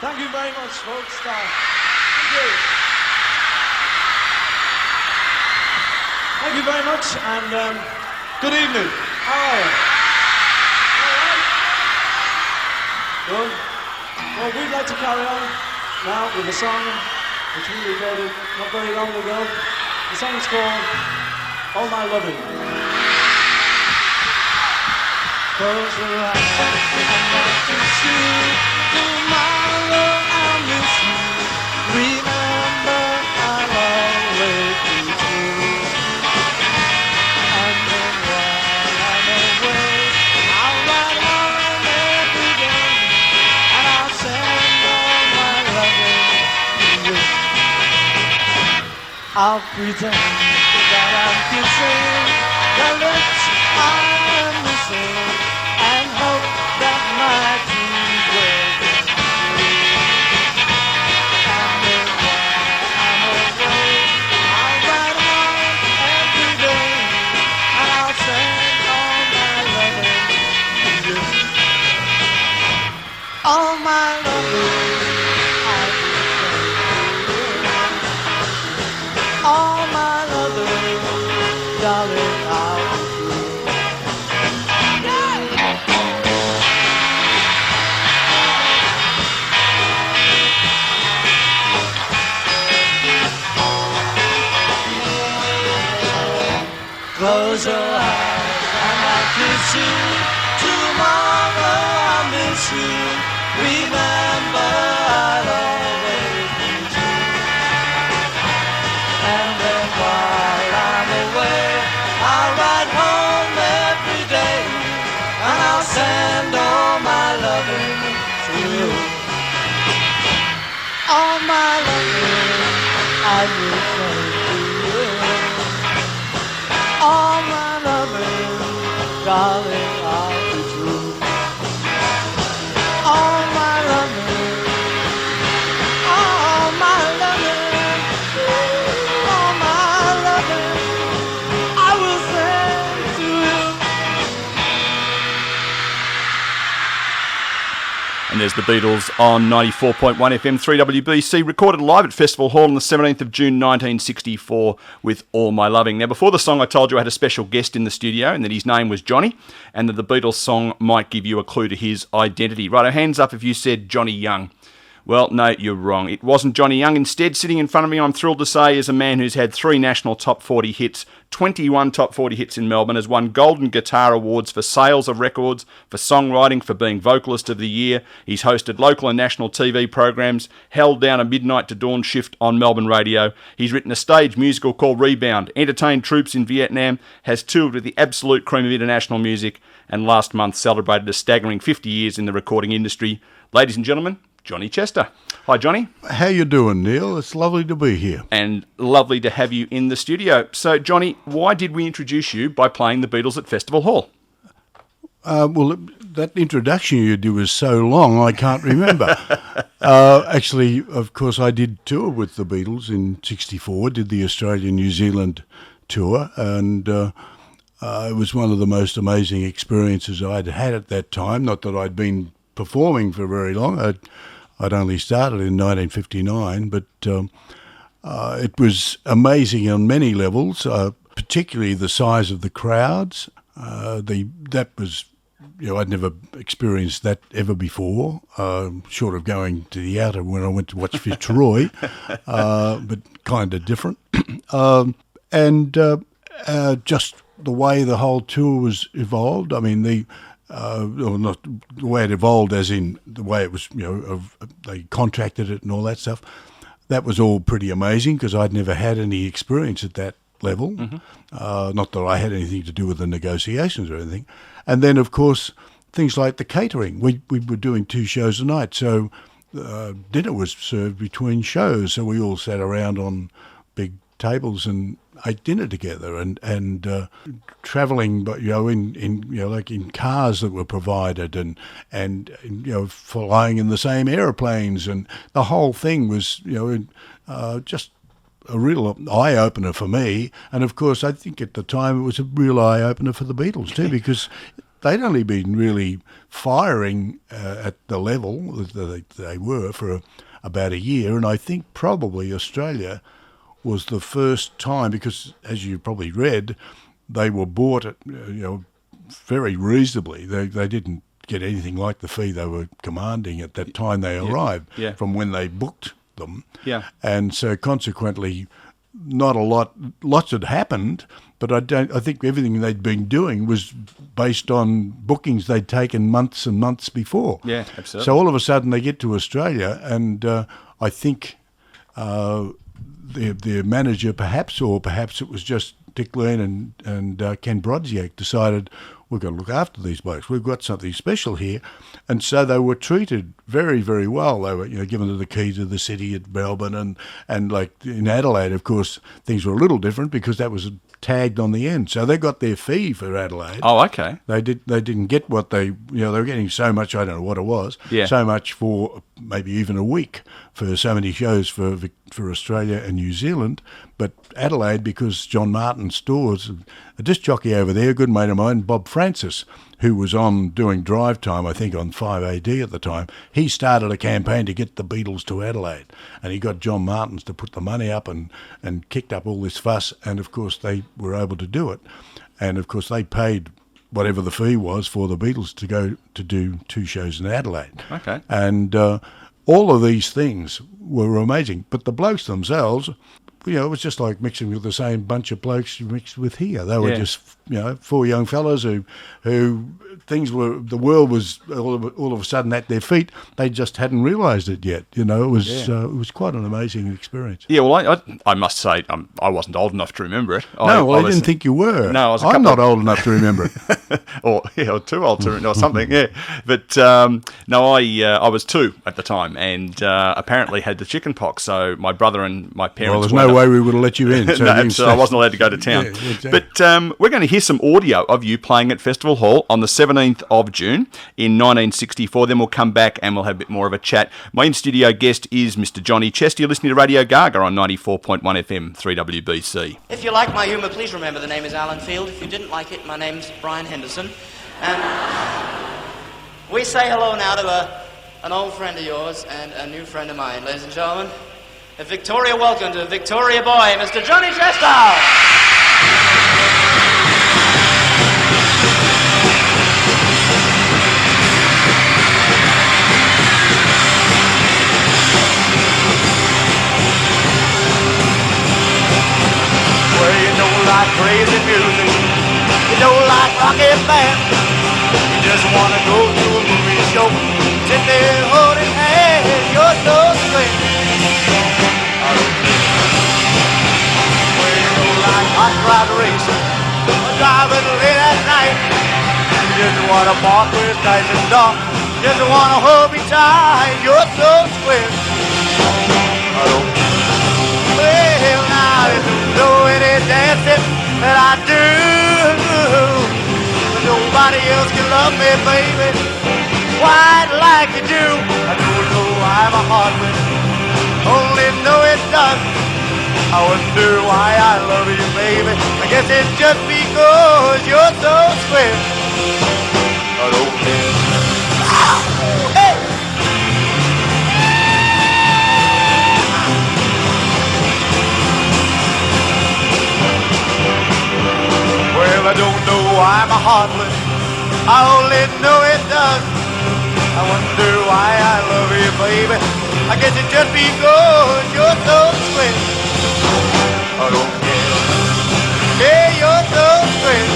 Thank you very much, folks. Thank you. Thank you very much, and good evening. How are you? All right? Good. Well, we'd like to carry on now with a song which we recorded not very long ago. The song's called All My Loving. Close your eyes and I can see tomorrow I'll miss you. Remember I'll always be true. And then while I'm away, I'll ride home every day, and I'll send all my loving to you. I'll pretend that I'm kissing the lips I'm missing, and hope that my dreams will come true. And then while I'm away, I'll ride home every day, and I'll send all my loving to you. All my loving I will send to you. All my loving, darling, I'll be true. Close your eyes and I'll kiss you. Tomorrow I'll miss you. Remember I'll always be true. And then while I'm away, I'll ride home every day, and I'll send all my loving to you. All my loving I will send to you. All my loving, darling, I'll be true. All my loving, all my loving, all my loving, I will send to you. And there's the Beatles on 94.1 FM 3WBC, recorded live at Festival Hall on the 17th of June 1964 with All My Loving. Now, before the song, I told you I had a special guest in the studio and that his name was Johnny, and that the Beatles song might give you a clue to his identity. Right, hands up if you said Johnny Young. Well, no, you're wrong. It wasn't Johnny Young. Instead, sitting in front of me, I'm thrilled to say, is a man who's had 3 national top 40 hits, 21 top 40 hits in Melbourne, has won Golden Guitar Awards for sales of records, for songwriting, for being Vocalist of the Year. He's hosted local and national TV programs, held down a midnight to dawn shift on Melbourne radio. He's written a stage musical called Rebound, entertained troops in Vietnam, has toured with the absolute cream of international music, and last month celebrated a staggering 50 years in the recording industry. Ladies and gentlemen, Johnny Chester. Hi, Johnny. How you doing, Neil? It's lovely to be here. And lovely to have you in the studio. So, Johnny, why did we introduce you by playing the Beatles at Festival Hall? Well, that introduction you did was so long, I can't remember. Actually, of course, I did tour with the Beatles in '64, did the Australia-New Zealand tour, and it was one of the most amazing experiences I'd had at that time. Not that I'd been performing for very long. I'd only started in 1959, but it was amazing on many levels, particularly the size of the crowds. That was, I'd never experienced that ever before, short of going to the outer when I went to watch Fitzroy, but kind of different. And just the way the whole tour was evolved. I mean, or not the way it evolved, as in the way it was, they contracted it and all that stuff. That was all pretty amazing because I'd never had any experience at that level. Mm-hmm. Not that I had anything to do with the negotiations or anything. And then, of course, things like the catering. We were doing 2 shows a night, so dinner was served between shows. So we all sat around on big tables and ate dinner together, and travelling, but in cars that were provided, and flying in the same aeroplanes, and the whole thing was just a real eye opener for me. And of course, I think at the time it was a real eye opener for the Beatles too, because they'd only been really firing at the level that they were for about a year, and I think probably Australia was the first time, because as you probably read, they were bought at very reasonably. They didn't get anything like the fee they were commanding at that time they arrived from when they booked them. Yeah. And so consequently, not a lots had happened, but I think everything they'd been doing was based on bookings they'd taken months and months before. Yeah, absolutely. So all of a sudden they get to Australia, and I think their manager perhaps it was just Dick Lean and Ken Brodziak decided, we've got to look after these blokes. We've got something special here. And so they were treated very, very well. They were given the key to the city at Melbourne, and like in Adelaide, of course, things were a little different because that was tagged on the end. So they got their fee for Adelaide. Oh, okay. They didn't get what they were getting so much, I don't know what it was, so much for maybe even a week for so many shows for Australia and New Zealand. But Adelaide, because John Martin Stores, a disc jockey over there, a good mate of mine, Bob Francis, who was on doing drive time, I think on 5AD at the time, he started a campaign to get the Beatles to Adelaide. And he got John Martins to put the money up and kicked up all this fuss. And, of course, they were able to do it. And, of course, they paid whatever the fee was for the Beatles to go to do 2 shows in Adelaide. Okay. And all of these things were amazing. But the blokes themselves, it was just like mixing with the same bunch of blokes you mixed with here. They were just, 4 young fellas who the world was all of a sudden at their feet. They just hadn't realised it yet. It was quite an amazing experience. Yeah, well, I must say I wasn't old enough to remember it. I didn't think you were. No, I'm not old enough to remember it. or too old to or something. Yeah, but I was 2 at the time, and apparently had the chicken pox. So my brother and my parents. Well, there's no way we would have let you in. So I wasn't allowed to go to town. Yeah, exactly. But we're going to hear some audio of you playing at Festival Hall on the 17th of June in 1964. Then we'll come back and we'll have a bit more of a chat. My in-studio guest is Mr. Johnny Chester. You're listening to Radio Gaga on 94.1 FM, 3WBC. If you like my humour, please remember the name is Alan Field. If you didn't like it, my name's Brian Henderson. And we say hello now to an old friend of yours and a new friend of mine. Ladies and gentlemen, a Victoria welcome to Victoria boy, Mr. Johnny Chester. Like crazy music, you don't like rocky band. You just wanna go to a movie show, sit there holding hands. You're so sweet. Well, you don't like hot rod racing or driving late at night. You just wanna park where it's nice and dark. Just wanna hold me tight. You're so sweet. Well, now there's no any dancing that I do, but nobody else can love me, baby, quite like you do. I don't know why my heart will only know it does. I wonder why I love you, baby. I guess it's just because you're so sweet. I don't care. Hey! Well, I don't know why my heart will, I only know it does. I wonder why I love you, baby. I guess it's just because you're so sweet. I don't care. Hey, you're so sweet.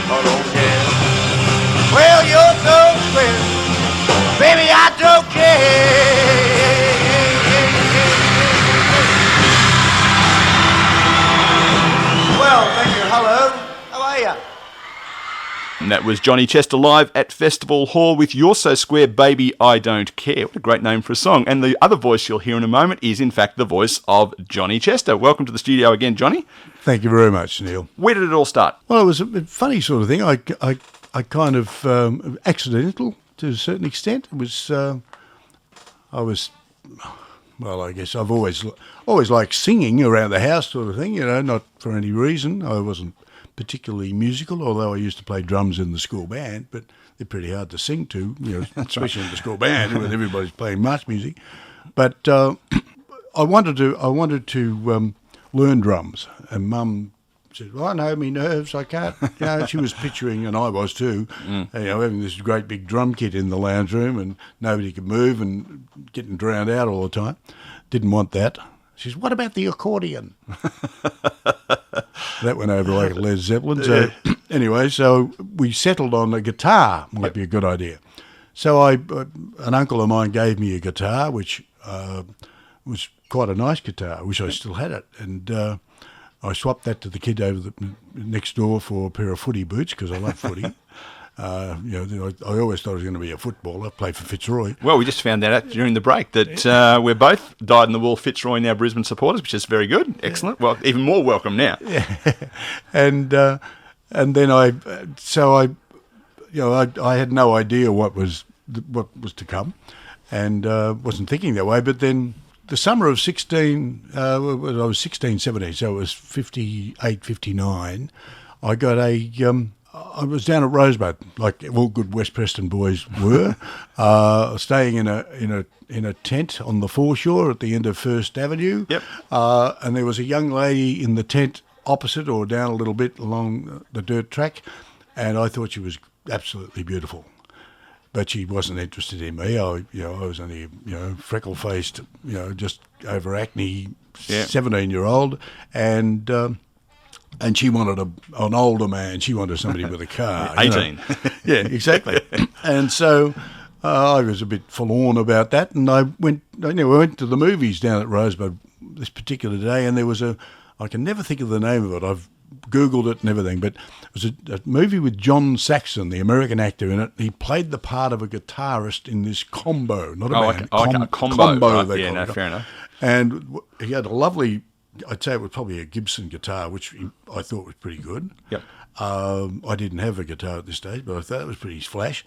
I don't care. Well, you're so sweet. Baby, I don't care. Well, thank you. Hello. How are you? And that was Johnny Chester live at Festival Hall with You're So Square, Baby, I Don't Care. What a great name for a song. And the other voice you'll hear in a moment is, in fact, the voice of Johnny Chester. Welcome to the studio again, Johnny. Thank you very much, Neil. Where did it all start? Well, it was a funny sort of thing. I kind of accidental to a certain extent. It was well, I guess I've always liked singing around the house, sort of thing. Not for any reason. I wasn't particularly musical, although I used to play drums in the school band, but they're pretty hard to sing to, especially in the school band when everybody's playing march music. But I wanted to learn drums, and Mum said, "Well, I know me nerves, I can't." She was picturing, and I was too, having this great big drum kit in the lounge room, and nobody could move, and getting drowned out all the time. Didn't want that. She said, "What about the accordion?" That went over like Led Zeppelin. So anyway, so we settled on a guitar might be a good idea. So an uncle of mine gave me a guitar, which was quite a nice guitar. I wish I still had it. And I swapped that to the kid over next door for a pair of footy boots because I love footy. I always thought I was going to be a footballer, play for Fitzroy. Well, we just found that out during the break that we're both dyed-in-the-wool Fitzroy now Brisbane supporters, which is very good. Excellent. Well, even more welcome now. Yeah. And then I had no idea what was to come, and wasn't thinking that way. But then the summer of 16, I was 16, 17, so it was 58, 59, I got I was down at Rosebud, like all good West Preston boys were, staying in a tent on the foreshore at the end of First Avenue. Yep. And there was a young lady in the tent opposite or down a little bit along the dirt track, and I thought she was absolutely beautiful. But she wasn't interested in me. I was only freckle-faced, just over acne, 17-year-old, and she wanted an older man. She wanted somebody with a car. 18. Yeah, exactly. And so I was a bit forlorn about that, and I went to the movies down at Rosebud this particular day, and there was I can never think of the name of it. I've Googled it and everything, but it was a movie with John Saxon, the American actor, in it. He played the part of a guitarist in this combo, not a band. A combo. Right. Fair enough. And he had a lovely, I'd say it was probably a Gibson guitar, which I thought was pretty good. Yep. I didn't have a guitar at this stage, but I thought it was pretty flash.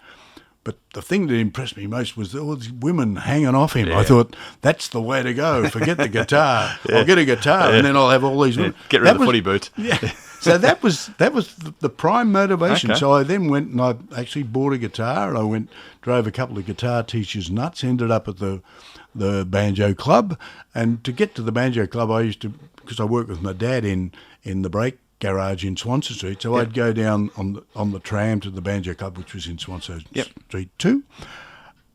But the thing that impressed me most was all these women hanging off him. Yeah. I thought, that's the way to go. Forget the guitar. I'll get a guitar, and then I'll have all these women. Get rid of the footy boots. Yeah. So that was the prime motivation. Okay. So I then went and I actually bought a guitar, and I drove a couple of guitar teachers nuts, ended up at the banjo club. And to get to the banjo club, I used to, because I worked with my dad in the brake garage in Swansea Street, so I'd go down on the tram to the banjo club, which was in Swansea Street too,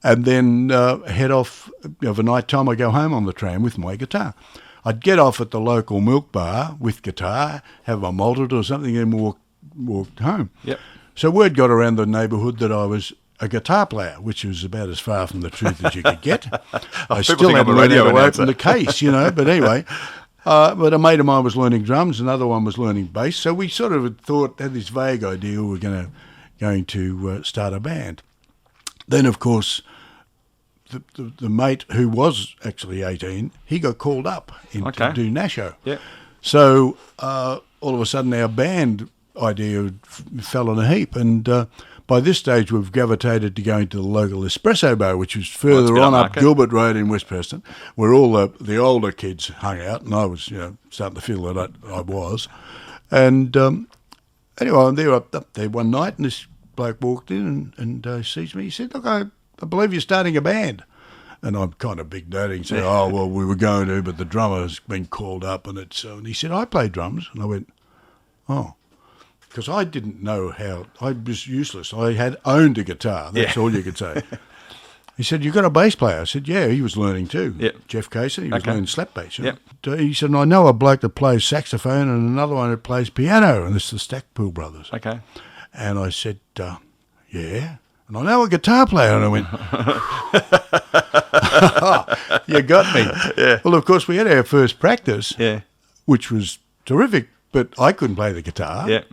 and then head off of a night time. I go home on the tram with my guitar. I'd get off at the local milk bar with guitar, have my malted or something, and walk home. Yep. So word got around the neighbourhood that I was a guitar player, which was about as far from the truth as you could get. I still hadn't learned how to open the case, but anyway. But a mate of mine was learning drums, another one was learning bass. So we sort of had this vague idea we were going to start a band. Then, of course, the mate who was actually 18, he got called up to do Nasho. Yeah. So all of a sudden our band idea fell in a heap, and by this stage we've gravitated to going to the local espresso bar, which was further on up Gilbert Road in West Preston, where all the older kids hung out, and I was starting to feel that I was. And anyway, I'm there up there one night, and this bloke walked in and sees me. He said, "Look, I believe you're starting a band." And I'm kind of big noting, saying, "Oh, well, we were going to, but the drummer's been called up." And he said, "I play drums." And I went, "Oh." Because I didn't know how, I was useless. I had owned a guitar, that's all you could say. He said, "You got a bass player?" I said, "Yeah, he was learning too." Yep. Jeff Casey, he was learning slap bass. Yep. He said, "I know a bloke that plays saxophone and another one that plays piano, and this is the Stackpool brothers." Okay. And I said, "Yeah." And I know a guitar player. And I went, "Oh, you got me." Yeah. Well, of course, we had our first practice, which was terrific, but I couldn't play the guitar. Yeah.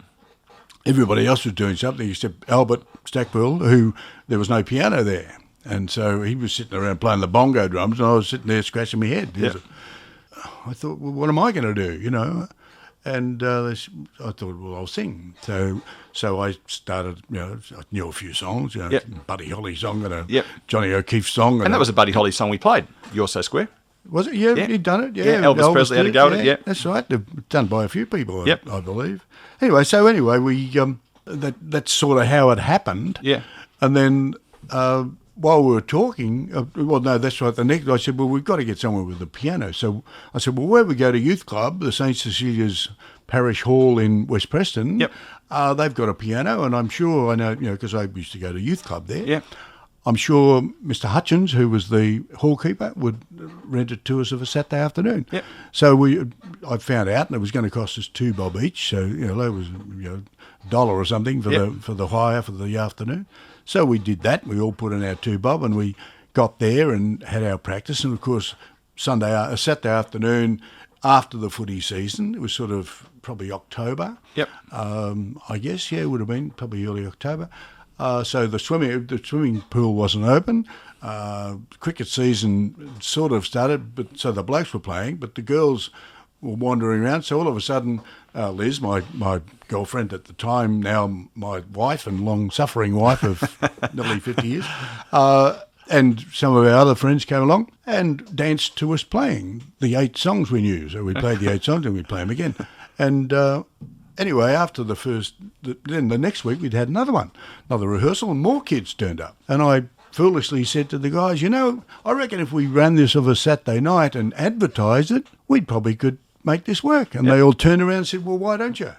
Everybody else was doing something except Albert Stackpool, who there was no piano there. And so he was sitting around playing the bongo drums, and I was sitting there scratching my head. Yeah. I thought, well, what am I going to do, And I thought, well, I'll sing. So I started, I knew a few songs, Buddy Holly song and a Johnny O'Keefe song. And that was a Buddy Holly song we played, "You're So Square." Was it? Yeah, Yeah. he'd done it. Yeah, Yeah, Elvis Presley had a go at it, yeah. That's right. Done by a few people, Yep. I believe. Anyway, we that's sort of how it happened. Yeah. And then while we were talking, that's right. The next, I said, well, we've got to get somewhere with a piano. So I said, well, where we go to youth club, the St Cecilia's Parish Hall in West Preston. Yep. They've got a piano, and I'm sure I know, because I used to go to youth club there. Yeah. I'm sure Mr. Hutchins, who was the hallkeeper, would rent it to us of a Saturday afternoon. Yep. So I found out, and it was going to cost us $2 each. So that was $1 or something for the hire for the afternoon. So we did that. We all put in our $2, and we got there and had our practice. And of course, Saturday afternoon after the footy season, it was sort of probably October. Yep. I guess it would have been probably early October. So the swimming pool wasn't open. Cricket season sort of started, but so the blokes were playing, but the girls were wandering around. So all of a sudden, Liz, my girlfriend at the time, now my wife and long-suffering wife of nearly 50 years, and some of our other friends came along and danced to us playing the 8 songs we knew. So we played the 8 songs and we'd play them again. And anyway, after then the next week we'd had another rehearsal, and more kids turned up. And I foolishly said to the guys, I reckon if we ran this of a Saturday night and advertised it, we probably could make this work. And they all turned around and said, well, why don't you?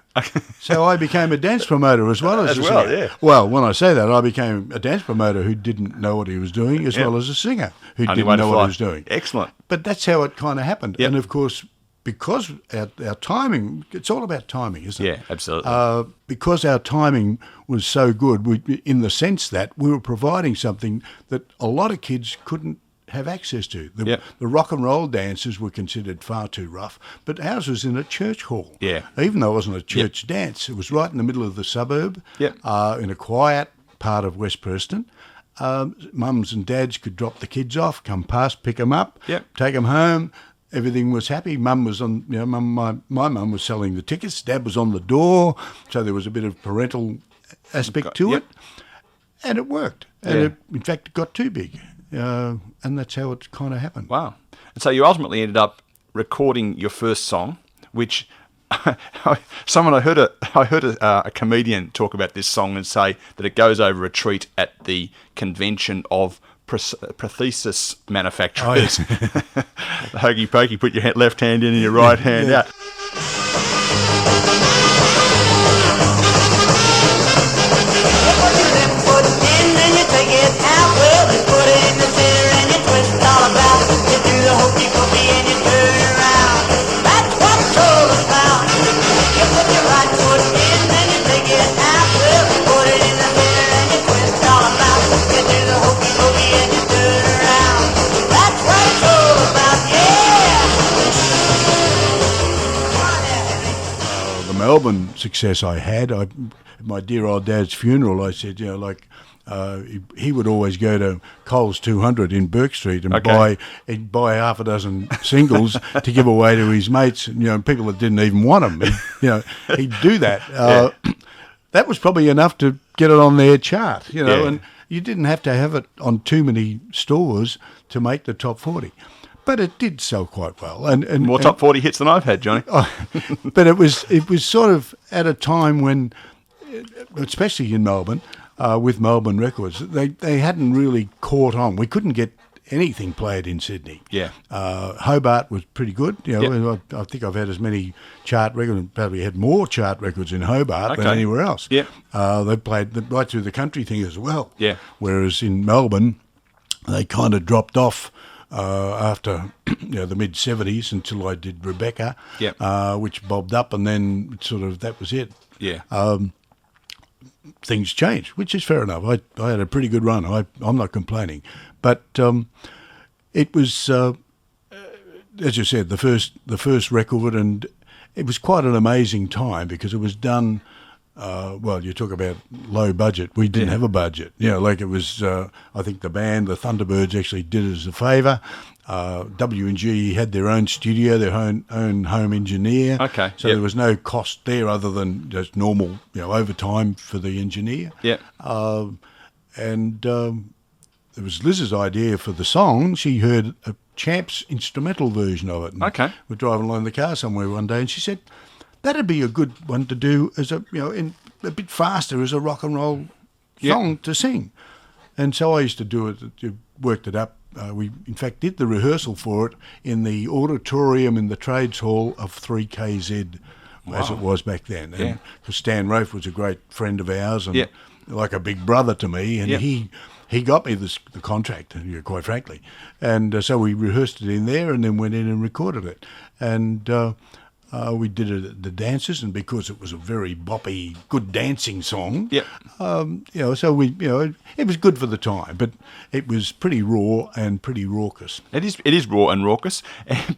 So I became a dance promoter as well as a singer. Yeah. Well, when I say that, I became a dance promoter who didn't know what he was doing, as well as a singer who didn't know what he was doing. Excellent. But that's how it kind of happened. Yep. And of course, because our timing, it's all about timing, isn't it? Yeah, absolutely. Because our timing was so good, in the sense that we were providing something that a lot of kids couldn't have access to. The rock and roll dances were considered far too rough, but ours was in a church hall. Yeah. Even though it wasn't a church dance, it was right in the middle of the suburb, Yep. In a quiet part of West Preston. Mums and dads could drop the kids off, come past, pick them up, take them home. Everything was happy. Mum was on, my mum was selling the tickets. Dad was on the door, so there was a bit of parental aspect to it, and it worked. And in fact, it got too big, and that's how it kind of happened. Wow! And so you ultimately ended up recording your first song, which I heard a comedian talk about this song and say that it goes over a treat at the convention of prosthesis manufacturers. The hokey pokey, put your left hand in and your right hand out. Melbourne success I had, my dear old dad's funeral, I said, he would always go to Coles 200 in Burke Street and buy half a dozen singles to give away to his mates, people that didn't even want them. He'd do that. That was probably enough to get it on their chart, and you didn't have to have it on too many stores to make the top 40. But it did sell quite well, and more top 40 hits than I've had, Johnny. But it was sort of at a time when, especially in Melbourne, with Melbourne Records, they hadn't really caught on. We couldn't get anything played in Sydney. Yeah. Hobart was pretty good. I think I've had as many chart records, probably had more chart records in Hobart than anywhere else. Yeah. They played right through the country thing as well. Yeah. Whereas in Melbourne, they kind of dropped off. After the mid-70s until I did Rebecca, which bobbed up, and then sort of that was it. Yeah. Things changed, which is fair enough. I had a pretty good run. I'm not complaining. But it was, as you said, the first record, and it was quite an amazing time because it was done... you talk about low budget. We didn't have a budget. It was, I think the band, the Thunderbirds, actually did it as a favour. W&G had their own studio, their own home engineer. Okay. So there was no cost there other than just normal, overtime for the engineer. Yeah. And it was Liz's idea for the song. She heard a Champs instrumental version of it. And Okay. we're driving along in the car somewhere one day, and she said, that'd be a good one to do as a, a bit faster as a rock and roll song to sing. And so I used to do it, worked it up. We, in fact, did the rehearsal for it in the auditorium in the Trades Hall of 3KZ, as it was back then. And because Stan Rofe was a great friend of ours and like a big brother to me, and he got me the contract, quite frankly. And so we rehearsed it in there and then went in and recorded it. And we did it at the dances, and because it was a very boppy, good dancing song, so we, it was good for the time, but it was pretty raw and pretty raucous. It is raw and raucous,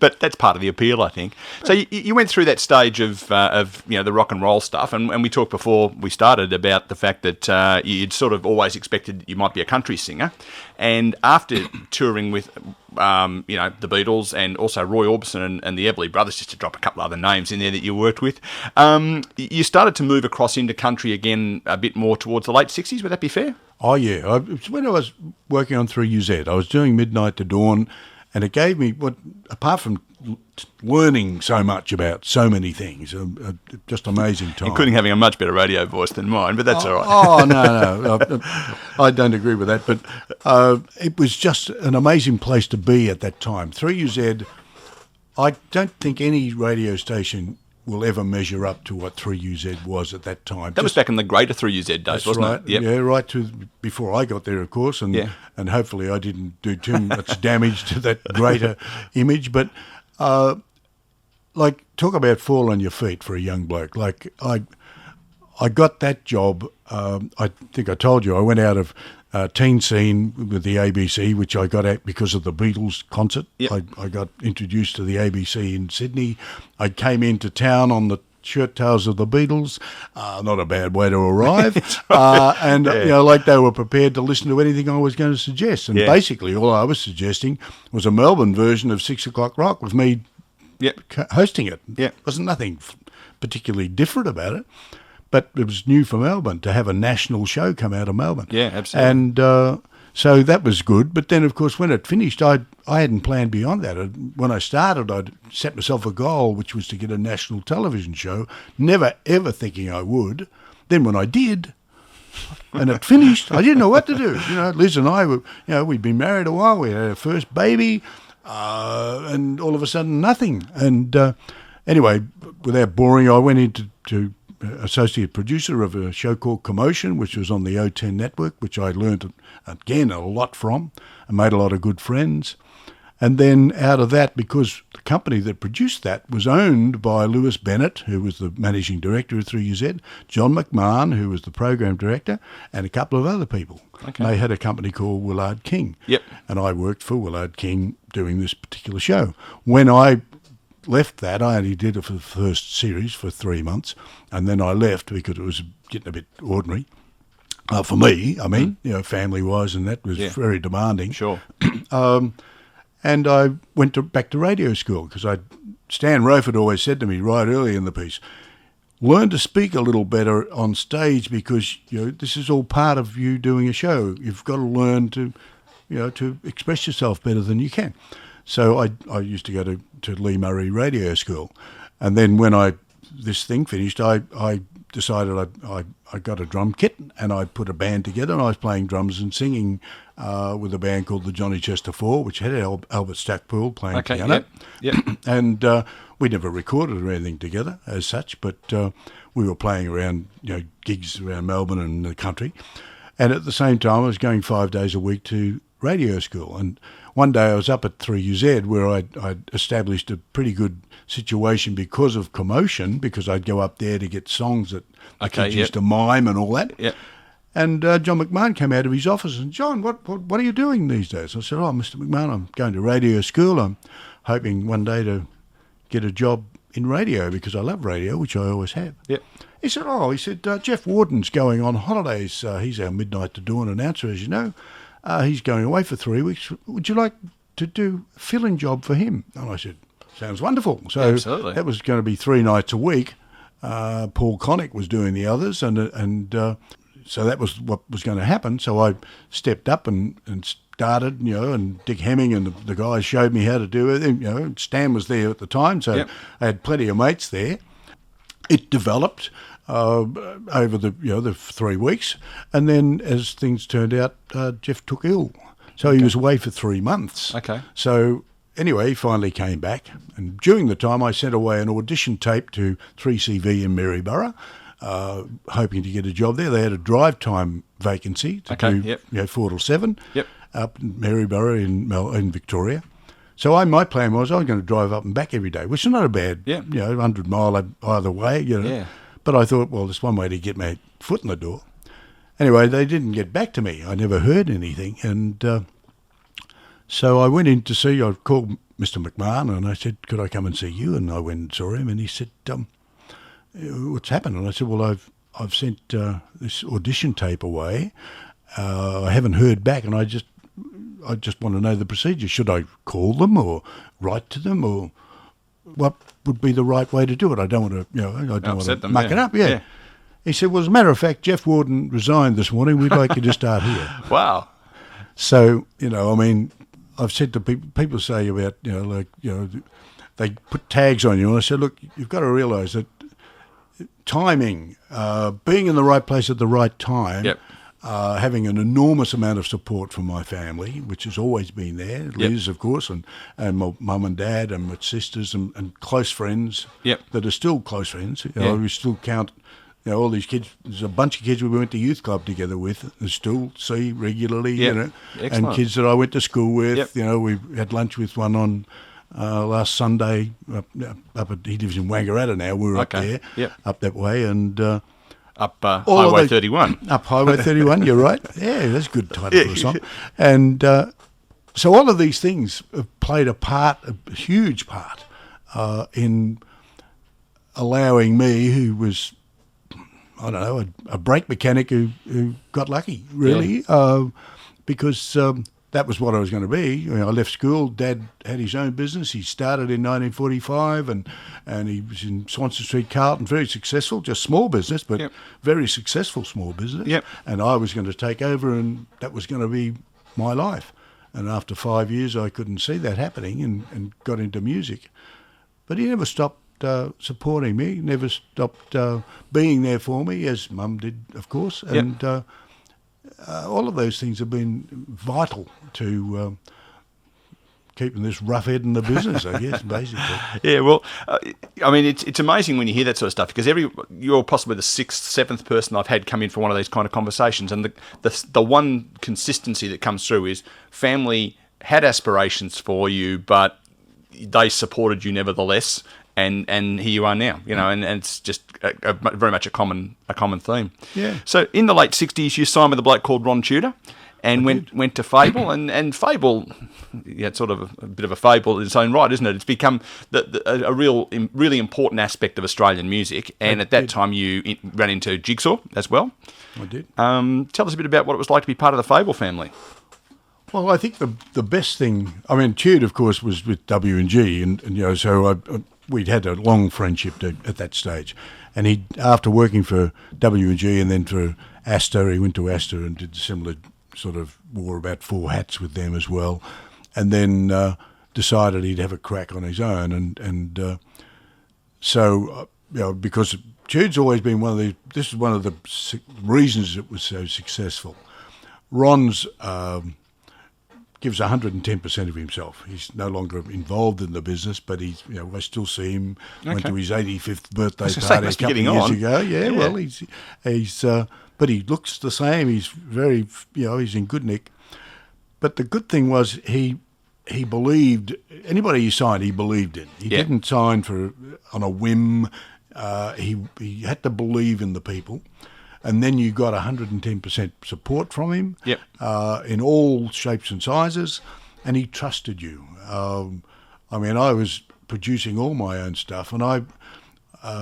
but that's part of the appeal, I think. So you went through that stage of the rock and roll stuff, and we talked before we started about the fact that you'd sort of always expected you might be a country singer, and after touring with the Beatles and also Roy Orbison and the Everly Brothers, just to drop a couple other names in there that you worked with, you started to move across into country again a bit more towards the late 60s. Would that be fair? Oh, yeah. When I was working on 3UZ, I was doing Midnight to Dawn, and it gave me, apart from learning so much about so many things, just amazing time. Including having a much better radio voice than mine, but that's all right. Oh, no. I don't agree with that, but it was just an amazing place to be at that time. 3UZ, I don't think any radio station will ever measure up to what 3UZ was at that time. That was back in the greater 3UZ days, wasn't right. it? Yep. Yeah, right to before I got there, of course, and hopefully I didn't do too much damage to that greater image. But talk about fall on your feet for a young bloke. Like I got that job. I think I told you I went out of teen scene with the ABC, which I got at because of the Beatles concert. Yep. I got introduced to the ABC in Sydney. I came into town on the shirt tails of the Beatles. Not a bad way to arrive. They were prepared to listen to anything I was going to suggest. And basically all I was suggesting was a Melbourne version of 6 O'Clock Rock with me hosting it. Yeah. Wasn't nothing particularly different about it. But it was new for Melbourne to have a national show come out of Melbourne. Yeah, absolutely. And so that was good. But then, of course, when it finished, I hadn't planned beyond that. When I started, I'd set myself a goal, which was to get a national television show, never, ever thinking I would. Then when I did, and it finished, I didn't know what to do. Liz and I were, we'd been married a while. We had our first baby, and all of a sudden, nothing. And anyway, without boring, I went into associate producer of a show called Commotion, which was on the O10 network, which I learned, again, a lot from and made a lot of good friends. And then out of that, because the company that produced that was owned by Lewis Bennett, who was the managing director of 3UZ, John McMahon, who was the program director, and a couple of other people. Okay. They had a company called Willard King. Yep. And I worked for Willard King doing this particular show. When I left that, I only did it for the first series for 3 months, and then I left because it was getting a bit ordinary for me. I mean, family-wise, and that was very demanding. Sure. And I went back to radio school because Stan Rofe had always said to me right early in the piece, learn to speak a little better on stage because this is all part of you doing a show. You've got to learn to express yourself better than you can. So I used to go to Lee Murray Radio School. And then when this thing finished, I decided I got a drum kit and I put a band together, and I was playing drums and singing with a band called the Johnny Chester Four, which had Albert Stackpool playing piano. Yep. And we never recorded or anything together as such, but we were playing around, gigs around Melbourne and the country. And at the same time, I was going 5 days a week to radio school. And one day I was up at 3UZ where I'd established a pretty good situation because of Commotion, because I'd go up there to get songs that the kids used to mime and all that. Yep. And John McMahon came out of his office and, John, what are you doing these days? I said, Mr. McMahon, I'm going to radio school. I'm hoping one day to get a job in radio because I love radio, which I always have. Yep. He said, Jeff Warden's going on holidays. He's our Midnight to Dawn announcer, as you know. He's going away for 3 weeks. Would you like to do a fill-in job for him? And I said, sounds wonderful. So absolutely. That was going to be 3 nights a week. Paul Connick was doing the others, and so that was what was going to happen. So I stepped up and started, and Dick Hemming and the guys showed me how to do it. Stan was there at the time, so I had plenty of mates there. It developed over the 3 weeks, and then as things turned out, Jeff took ill, so he was away for 3 months. Okay. So anyway, he finally came back, and during the time I sent away an audition tape to 3CV in Maryborough, hoping to get a job there. They had a drive time vacancy to do 4 till 7 up in Maryborough in Victoria. So my plan was I was going to drive up and back every day, which is not a bad 100 mile either way. But I thought, well, there's one way to get my foot in the door. Anyway, they didn't get back to me. I never heard anything, and so I went in to see. I called Mr. McMahon and I said, "Could I come and see you?" And I went and saw him, and he said, "What's happened?" And I said, "Well, I've sent this audition tape away. I haven't heard back, and I just want to know the procedure. Should I call them or write to them, or what would be the right way to do it? I don't want to, I don't want to muck it up." Yeah. He said, "Well, as a matter of fact, Jeff Warden resigned this morning. We'd like you to start here." Wow. So I've said to people say about they put tags on you, and I said, look, you've got to realise that timing, being in the right place at the right time. Having an enormous amount of support from my family, which has always been there, Liz, of course, and my mum and dad and my sisters and close friends that are still close friends. We still count, all these kids. There's a bunch of kids we went to youth club together with, and still see regularly, and kids that I went to school with. We had lunch with one on last Sunday. He lives in Wangaratta now. We were up there, up that way, and. Up Highway 31. Up Highway 31, you're right. Yeah, that's a good title for a song. And so all of these things have played a huge part, in allowing me, who was, I don't know, a brake mechanic who got lucky, really, because that was what I was going to be. I left school. Dad had his own business. He started in 1945, and he was in Swanston Street, Carlton, very successful, just small business, but very successful small business. And I was going to take over, and that was going to be my life. And after 5 years, I couldn't see that happening, and got into music. But he never stopped supporting me, never stopped being there for me, as Mum did, of course. And all of those things have been vital to keeping this rough head in the business, I guess, basically. Yeah, well, it's amazing when you hear that sort of stuff, because you're possibly the 6th, 7th person I've had come in for one of these kind of conversations, and the one consistency that comes through is family had aspirations for you, but they supported you nevertheless. And here you are now, and it's just very much a common theme. Yeah. So in the late 60s, you signed with a bloke called Ron Tudor, and went to Fable, and Fable, it's sort of a bit of a fable in its own right, isn't it? It's become a really important aspect of Australian music, and at that time you ran into Jigsaw as well. I did. Tell us a bit about what it was like to be part of the Fable family. Well, I think the best thing, Tude, of course, was with W&G, and so we'd had a long friendship at that stage. And after working for W&G and then for Astor, he went to Astor and did similar sort of, wore about 4 hats with them as well. And then decided he'd have a crack on his own. And so, because Tude's always been this is one of the reasons it was so successful. Ron's gives 110% of himself. He's no longer involved in the business, but he's, I still see him. Okay. Went to his 85th birthday party a couple of years ago. Yeah, well, he's but he looks the same. He's very, he's in good nick. But the good thing was he believed, anybody he signed, he believed in. He didn't sign on a whim. He had to believe in the people. And then you got 110% support from him in all shapes and sizes, and he trusted you. I was producing all my own stuff, and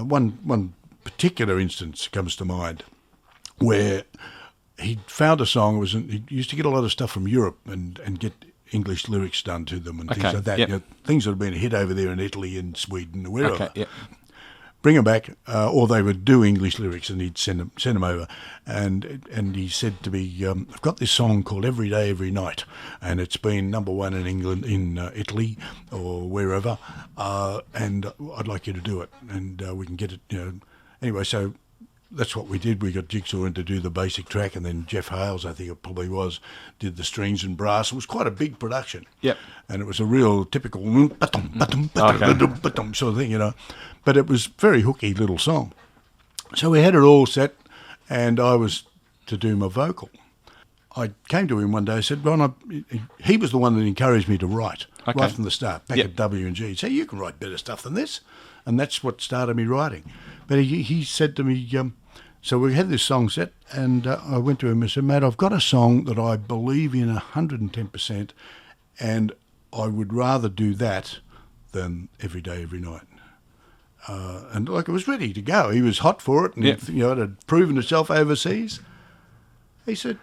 one particular instance comes to mind where he found a song. He used to get a lot of stuff from Europe and get English lyrics done to them and things like that. Things that have been a hit over there in Italy and Sweden or wherever. bring them back, or they would do English lyrics, and he'd send them over. And he said to me, I've got this song called Every Day, Every Night, and it's been number one in England, in Italy, or wherever, and I'd like you to do it, and we can get it, Anyway, so that's what we did. We got Jigsaw in to do the basic track, and then Jeff Hales, I think it probably was, did the strings and brass. It was quite a big production. Yep. And it was a real typical sort of thing, But it was a very hooky little song. So we had it all set, and I was to do my vocal. I came to him one day, I said, Ron, he was the one that encouraged me to write, right from the start, back at W&G. He said, you can write better stuff than this. And that's what started me writing. But he said to me, so we had this song set, and I went to him and said, mate, I've got a song that I believe in 110%, and I would rather do that than Every Day, Every Night. And it was ready to go. He was hot for it, and it had proven itself overseas. He said,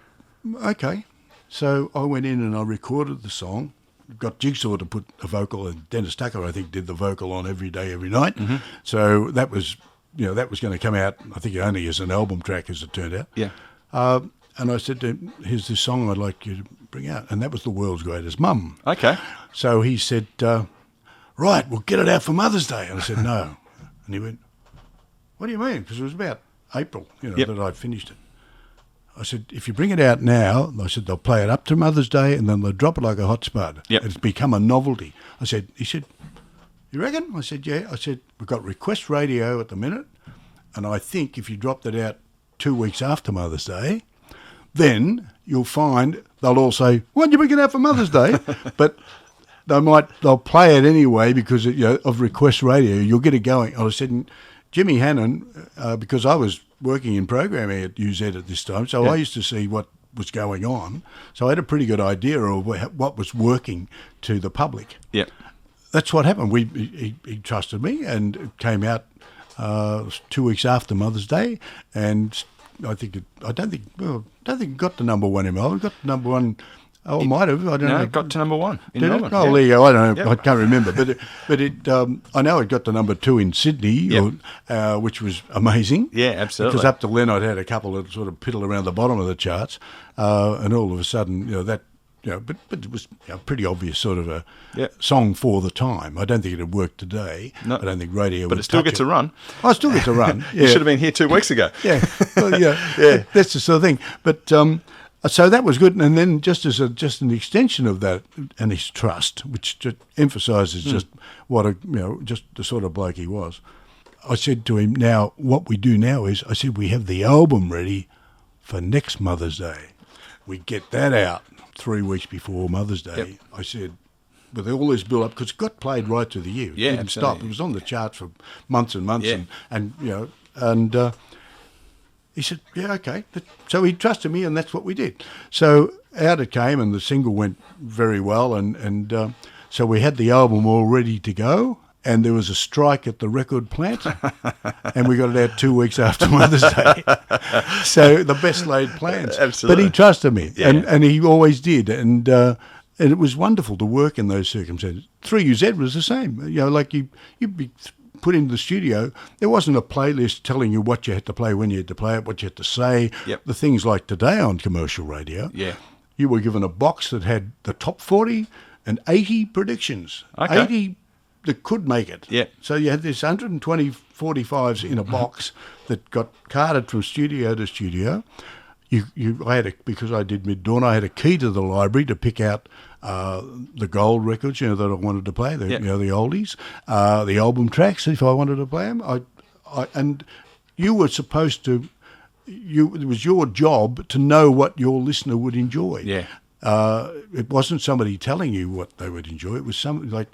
okay. So I went in and I recorded the song, got Jigsaw to put a vocal, and Dennis Tucker, I think, did the vocal on Every Day, Every Night. Mm-hmm. So that was, that was going to come out, I think, only as an album track, as it turned out. Yeah. And I said to him, here's this song I'd like you to bring out. And that was The World's Greatest Mum. Okay. So he said, right, we'll get it out for Mother's Day. And I said, no. And he went, what do you mean? Because it was about April, that I'd finished it. I said, if you bring it out now, I said, they'll play it up to Mother's Day and then they'll drop it like a hot spud. Yep. It's become a novelty. He said, you reckon? I said, yeah. I said, we've got Request Radio at the minute, and I think if you dropped it out 2 weeks after Mother's Day, then you'll find they'll all say, why don't you bring it out for Mother's Day? But they'll play it anyway because of Request Radio. You'll get it going. I said, Jimmy Hannon, because I was working in programming at UZ at this time, so I used to see what was going on. So I had a pretty good idea of what was working to the public. Yeah, that's what happened. He trusted me, and it came out 2 weeks after Mother's Day, and I don't think it got to number one in Melbourne. It got to number one. Oh, it might have. I don't know. It got to number one in Did Melbourne. It? Oh, there you go. I don't know. I can't remember. But it. I know it got to number 2 in Sydney, which was amazing. Yeah, absolutely. Because up till then I'd had a couple that sort of piddle around the bottom of the charts, and all of a sudden, but it was a pretty obvious sort of a song for the time. I don't think it would work today. No. I don't think radio. But it still gets a run. Oh, it still gets a run. Yeah. You should have been here 2 weeks ago. Yeah, well, yeah. That's the sort of thing. But. So that was good, and then just an extension of that, and his trust, which just emphasises just what just the sort of bloke he was. I said to him, now what we do now is, I said, we have the album ready for next Mother's Day. We get that out 3 weeks before Mother's Day. Yep. I said, with all this build up, because it got played right through the year. It didn't stop. It was on the charts for months and months, and he said, yeah, okay. So he trusted me, and that's what we did. So out it came, and the single went very well, and so we had the album all ready to go, and there was a strike at the record plant, and we got it out 2 weeks after Mother's Day. So the best laid plans. Absolutely. But he trusted me, and he always did, and it was wonderful to work in those circumstances. 3UZ was the same. Like you'd be put into the studio, there wasn't a playlist telling you what you had to play, when you had to play it, what you had to say, the things like today on commercial radio. Yeah. You were given a box that had the top 40 and 80 predictions. Okay. 80 that could make it. Yeah. So you had this 120 45s in a box that got carted from studio to studio. I had because I did Mid-Dawn, I had a key to the library to pick out the gold records, that I wanted to play, the oldies, the album tracks if I wanted to play them. And you were supposed to, it was your job to know what your listener would enjoy. Yeah. It wasn't somebody telling you what they would enjoy. It was something like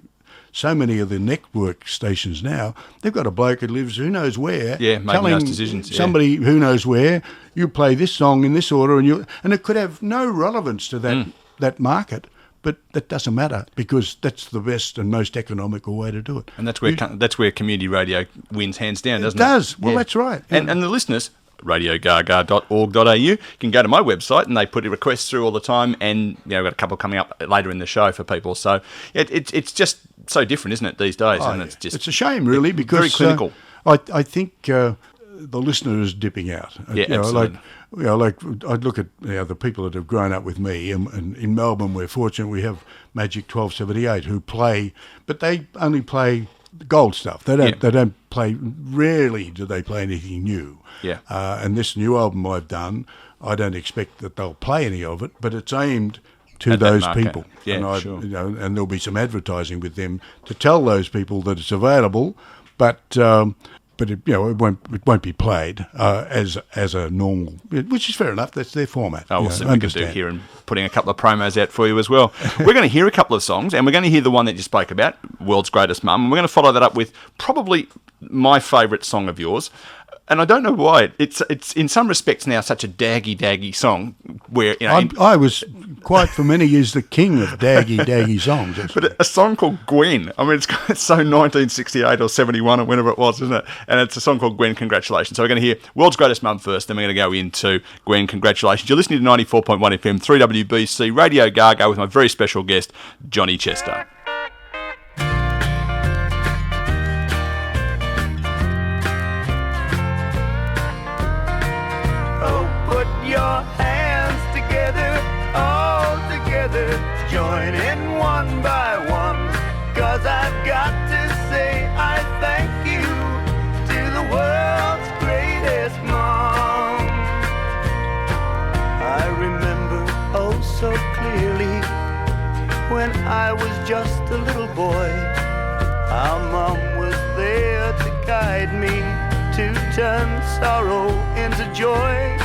so many of the network stations now, they've got a bloke who lives who knows where, making those decisions. Somebody who knows where, you play this song in this order, and it could have no relevance to that market. But that doesn't matter because that's the best and most economical way to do it. And that's where community radio wins hands down, doesn't it? It does. Well, that's right. And the listeners, radiogaga.org.au, you can go to my website and they put requests through all the time, and we've got a couple coming up later in the show for people. So it's just so different, isn't it, these days? And it's a shame, really, because very clinical. I think the listener is dipping out. Yeah, absolutely. I look at the people that have grown up with me, and in Melbourne we're fortunate we have Magic 1278 who play, but they only play gold stuff. They don't play. Rarely do they play anything new. Yeah. And this new album I've done, I don't expect that they'll play any of it, but it's aimed to At that those market. people. Yeah, and sure. And there'll be some advertising with them to tell those people that it's available, but it won't be played as a normal, which is fair enough. That's their format. Oh, we'll see what we can do here and putting a couple of promos out for you as well. We're going to hear a couple of songs, and we're going to hear the one that you spoke about, World's Greatest Mum, and we're going to follow that up with probably my favourite song of yours. And I don't know why. It's in some respects now such a daggy song where, I was quite for many years the king of daggy songs. But a song called Gwen, I mean, it's so 1968 or 71 or whenever it was, isn't it? And it's a song called Gwen, Congratulations. So we're going to hear World's Greatest Mum first, then we're going to go into Gwen, Congratulations. You're listening to 94.1 FM, 3WBC, Radio Gaga with my very special guest, Johnny Chester. Your hands together, all together, join in one by one, 'cause I've got to say I thank you to the world's greatest mom. I remember oh so clearly when I was just a little boy, our mom was there to guide me, to turn sorrow into joy.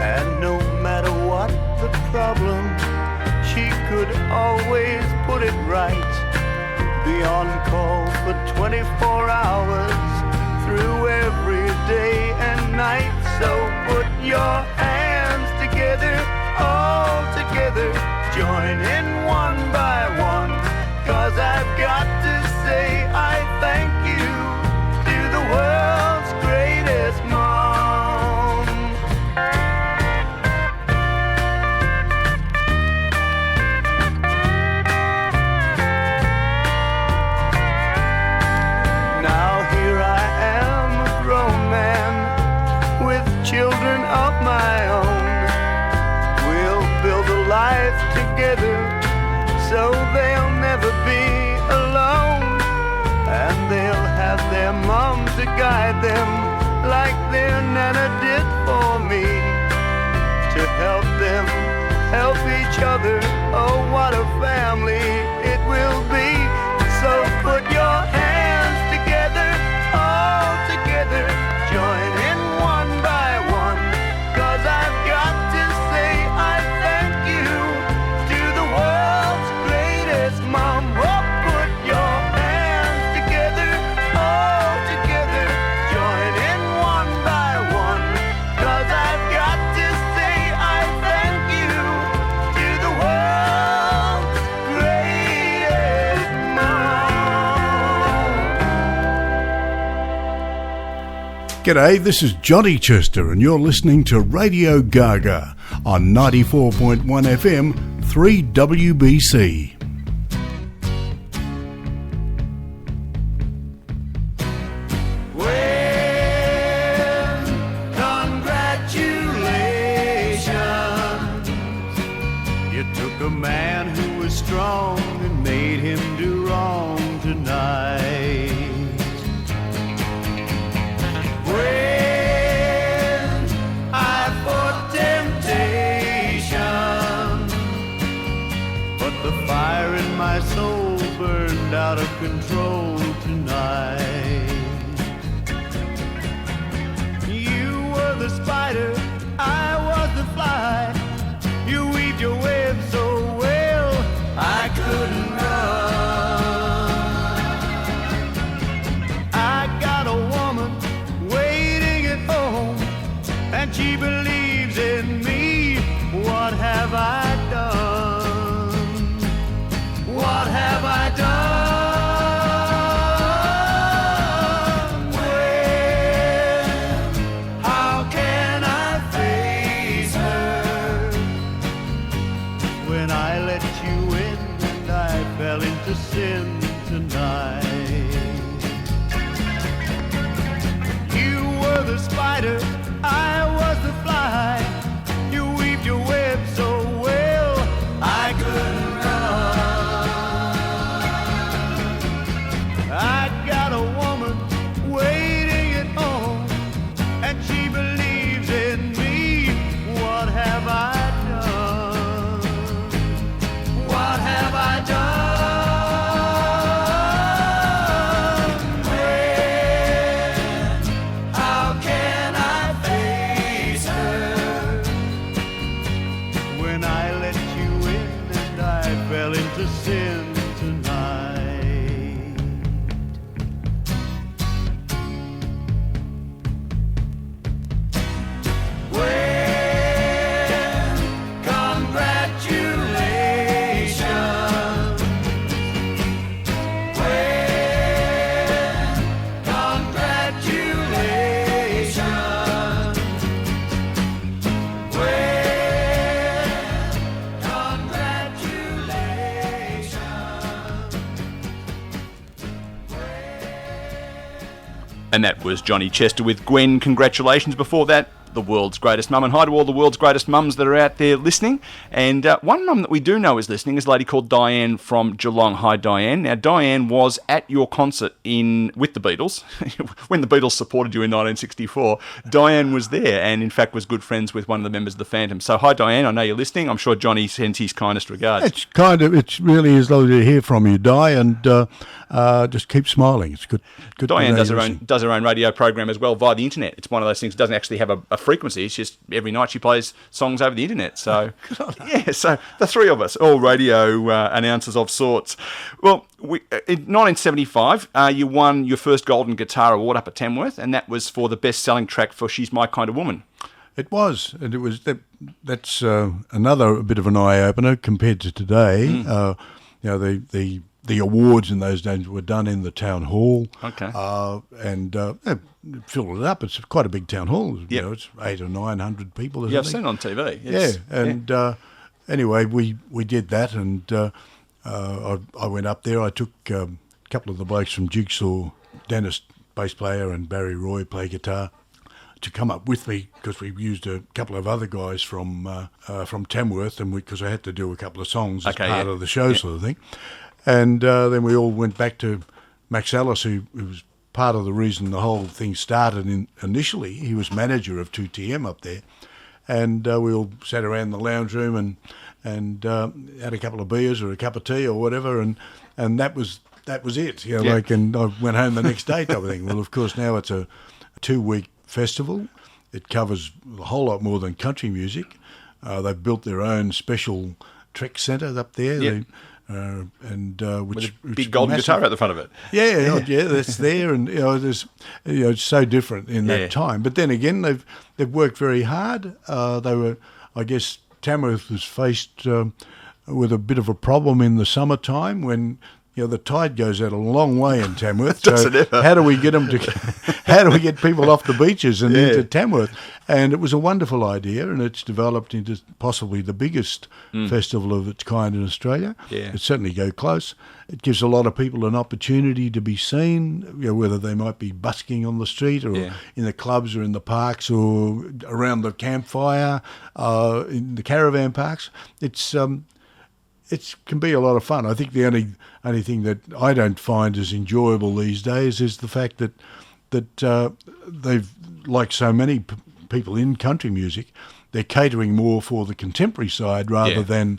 And no matter what the problem, she could always put it right. Be on call for 24 hours through every day and night. So put your hands together, all together, join in one by one, 'cause I've got to say I thank you to the world's greatest mom. Children of my own, we'll build a life together so they'll never be alone, and they'll have their mom to guide them like their nana did for me, to help them help each other. Oh, what a family it will be. So put your hands together, all together, join in one by one, 'cause I've got to say I thank you to the world's greatest mom. Oh, put your hands together, all together, join in one by one, 'cause I've got to say I thank you to the world's greatest mom. G'day, this is Johnny Chester and you're listening to Radio Gaga on 94.1 FM 3WBC. Well, congratulations. You took a man who was strong and made him do wrong tonight. When I fought temptation, but the fire in my soul burned out of control tonight. You were the spider, I was the fly. You weaved your web so well, I couldn't run. I got a woman waiting at home, and she believes in me. What have I done? What have I done? Well, how can I face her when I let you in and I fell into sin tonight? the spider, I was the fly. You weaved your web so well, I couldn't run. I got a woman waiting at home, and she believes in me. What have I done? What have I done? Sin tonight. Well, congratulations. Well, congratulations. And that was Johnny Chester with Gwen. Congratulations. Before that, the world's greatest mum. And hi to all the world's greatest mums that are out there listening. And one mum that we do know is listening is a lady called Diane from Geelong. Hi, Diane. Now, Diane was at your concert with the Beatles. When the Beatles supported you in 1964, Diane was there and, in fact, was good friends with one of the members of the Phantom. So, hi, Diane. I know you're listening. I'm sure Johnny sends his kindest regards. It's really is lovely to hear from you, Di, and just keep smiling. It's good. Diane does her own radio program as well via the internet. It's one of those things that doesn't actually have a frequency. It's just every night she plays songs over the internet. So yeah, so the three of us, all radio announcers of sorts. Well, in 1975, you won your first Golden Guitar Award up at Tamworth, and that was for the best-selling track for "She's My Kind of Woman." It was, and it was that's another bit of an eye opener compared to today. The awards in those days were done in the town hall. Okay. And filled it up. It's quite a big town hall. Yep. It's 800 or 900 people. I've seen it on TV. Anyway, we did that, and I went up there. I took a couple of the blokes from Jigsaw, Dennis, bass player, and Barry Roy, play guitar, to come up with me, because we used a couple of other guys from Tamworth, and because I had to do a couple of songs as part of the show, sort of thing. And then we all went back to Max Ellis, who was part of the reason the whole thing started initially. He was manager of 2TM up there. And we all sat around the lounge room and had a couple of beers or a cup of tea or whatever, and that was it. And I went home the next day type of thing. Well, of course, now it's a 2-week festival. It covers a whole lot more than country music. They've built their own special Trek centre up there. Yep. Which big golden guitar at the front of it. Yeah, that's there, and it's so different in that time. But then again, they've worked very hard. They were, I guess, Tamworth was faced with a bit of a problem in the summertime when the tide goes out a long way in Tamworth. So how do we get people off the beaches and into Tamworth? And it was a wonderful idea, and it's developed into possibly the biggest festival of its kind in Australia. Yeah. It certainly go close. It gives a lot of people an opportunity to be seen, whether they might be busking on the street or in the clubs or in the parks or around the campfire, in the caravan parks. It can be a lot of fun. I think the only thing that I don't find as enjoyable these days is the fact that they've, like so many people in country music, they're catering more for the contemporary side rather than,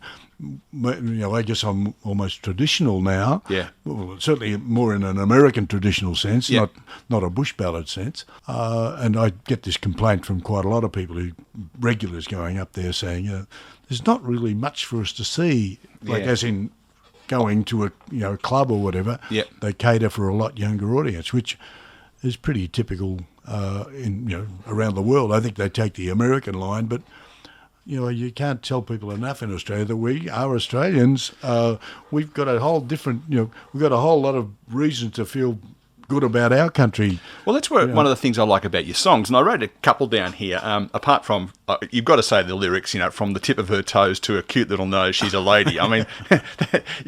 I guess I'm almost traditional now. Yeah. Well, certainly more in an American traditional sense, not a bush ballad sense. And I get this complaint from quite a lot of people regulars going up there saying, there's not really much for us to see, as in going to a club or whatever. Yep. They cater for a lot younger audience, which is pretty typical around the world. I think they take the American line, but you can't tell people enough in Australia that we are Australians. We've got a whole different, we've got a whole lot of reasons to feel good about our country. Well, that's one of the things I like about your songs, and I wrote a couple down here. Apart from, you've got to say the lyrics, from the tip of her toes to a cute little nose, she's a lady. I mean,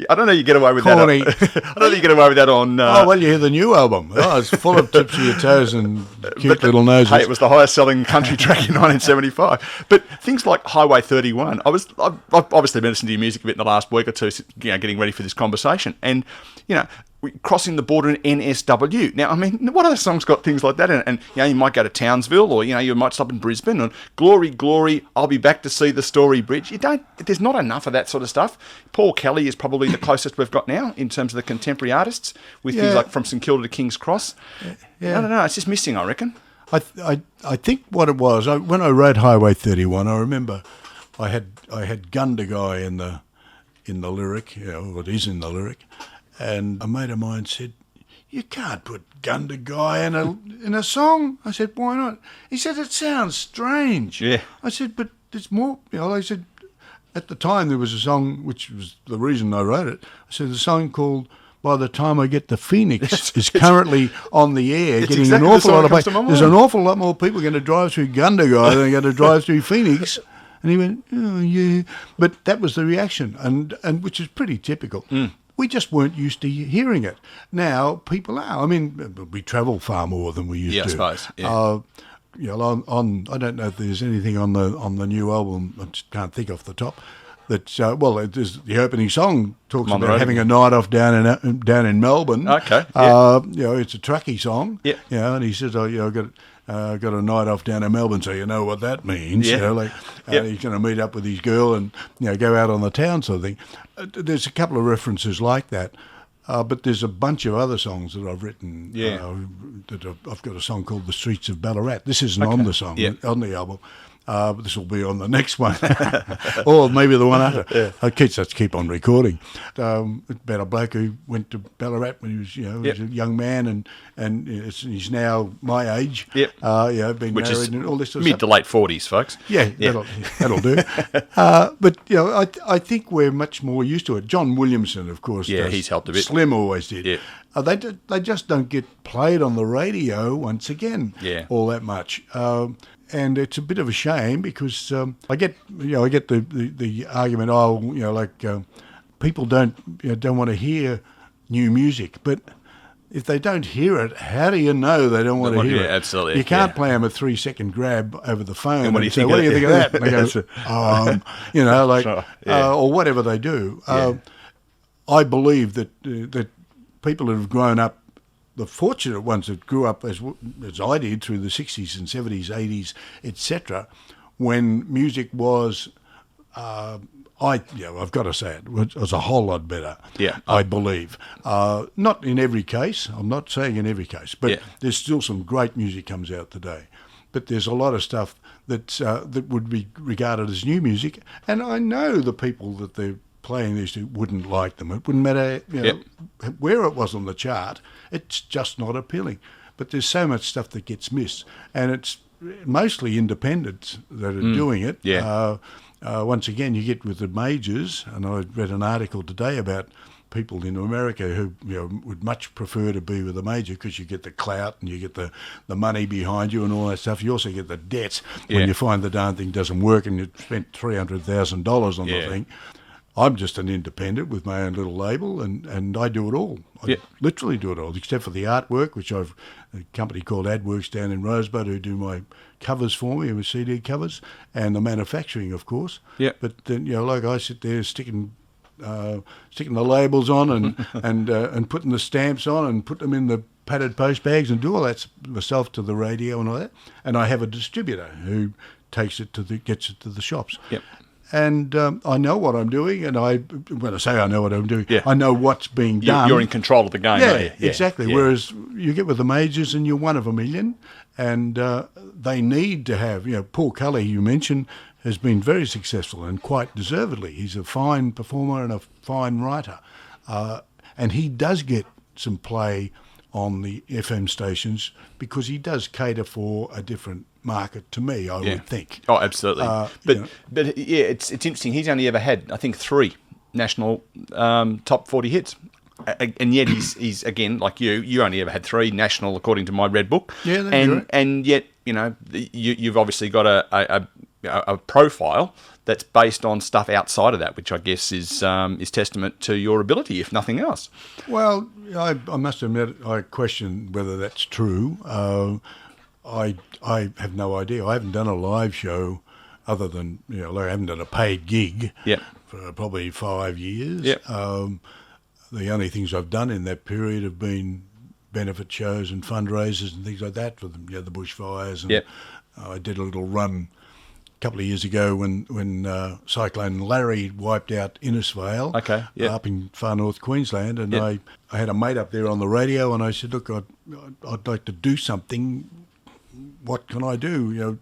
I don't know you get away with Corny. that. I don't know you get away with that on... well, you hear the new album. Oh, it's full of tips of your toes and cute little noses. Hey, it was the highest selling country track in 1975. But things like Highway 31, I've obviously been listening to your music a bit in the last week or two, getting ready for this conversation, and crossing the border in NSW. Now, I mean, what other songs got things like that in it? And you might go to Townsville, or you might stop in Brisbane, and Glory, Glory, I'll be back to see the Story Bridge. There's not enough of that sort of stuff. Paul Kelly is probably the closest we've got now in terms of the contemporary artists, with things like From St Kilda to King's Cross. Yeah. I don't know, it's just missing, I reckon. I think what it was, when I wrote Highway 31, I remember I had Gundagai in the lyric, what is in the lyric, and a mate of mine said, "You can't put Gundagai in a song." I said, "Why not?" He said, "It sounds strange." Yeah. I said, "But there's more." They said, at the time there was a song, which was the reason I wrote it. I said, the song called By the Time I Get to Phoenix is currently on the air, getting exactly an awful lot of the song play. There's an awful lot more people going to drive through Gundagai than are going to drive through Phoenix. And he went, "Oh, yeah." But that was the reaction, and which is pretty typical. We just weren't used to hearing it. Now people are. I mean, we travel far more than we used to. Yeah, I suppose. Yeah. I don't know if there's anything on the new album. I just can't think off the top. That it is the opening song talks about having a night off down in Melbourne. Okay. Yeah. It's a trucky song. Yeah. And he says, I got a night off down in Melbourne, so you know what that means. Yeah. He's going to meet up with his girl and go out on the town sort of thing. There's a couple of references like that, but there's a bunch of other songs that I've written. I've got a song called "The Streets of Ballarat." This isn't on the song on the album. But this will be on the next one, or maybe the one after. Yeah. Let's keep on recording. About a bloke who went to Ballarat when he was, he was a young man, and he's now my age. Yep. Been Which married is and all this sort of mid to late 40s, folks. Yeah. That'll do. But I think we're much more used to it. John Williamson, of course. Yeah, he's helped a bit. Slim always did. Yeah. They just don't get played on the radio once again. Yeah. All that much. And it's a bit of a shame because I get the argument. People don't want to hear new music, but if they don't hear it, how do you know they don't want to hear it? Absolutely. You can't play them a 3-second grab over the phone. And what do you think of that? And they go, or whatever they do. I believe that people that have grown up, the fortunate ones that grew up as I did through the 60s and 70s, 80s, etc., when music was, I've got to say it was a whole lot better. Yeah, I believe. Not in every case. I'm not saying in every case, but there's still some great music comes out today. But there's a lot of stuff that would be regarded as new music, and I know the people that they're playing these to wouldn't like them. It wouldn't matter where it was on the chart. It's just not appealing. But there's so much stuff that gets missed, and it's mostly independents that are doing it. Yeah. Once again, you get with the majors, and I read an article today about people in America who would much prefer to be with a major because you get the clout and you get the money behind you and all that stuff. You also get the debt when you find the darn thing doesn't work and you've spent $300,000 on the thing. I'm just an independent with my own little label, and I do it all. I literally do it all, except for the artwork, which I've a company called AdWorks down in Rosebud who do my covers for me, with CD covers, and the manufacturing, of course. Yeah. But then, I sit there sticking the labels on and putting the stamps on and put them in the padded post bags and do all that myself to the radio and all that. And I have a distributor who takes it gets it to the shops. Yep. And I know what I'm doing, and when I say I know what I'm doing, I know what's being done. You're in control of the game, aren't you? Yeah, exactly. Yeah. Whereas you get with the majors and you're one of a million, and they need to have, Paul Kelly, you mentioned, has been very successful and quite deservedly. He's a fine performer and a fine writer. And he does get some play on the FM stations because he does cater for a different market to me, I would think. Oh, absolutely. But it's interesting. He's only ever had, I think, 3 national top 40 hits. and yet he's again like you only ever had 3 national according to my red book. Yeah, that's right. And yet you've obviously got a profile that's based on stuff outside of that, which I guess is testament to your ability, if nothing else. Well, I must admit, I question whether that's true. I have no idea. I haven't done a live show other than, I haven't done a paid gig for probably 5 years. Yep. The only things I've done in that period have been benefit shows and fundraisers and things like that for the bushfires. And I did a little run a couple of years ago when Cyclone Larry wiped out Innisfail up in far north Queensland, and I had a mate up there on the radio, and I said, look, I'd like to do something. What can I do?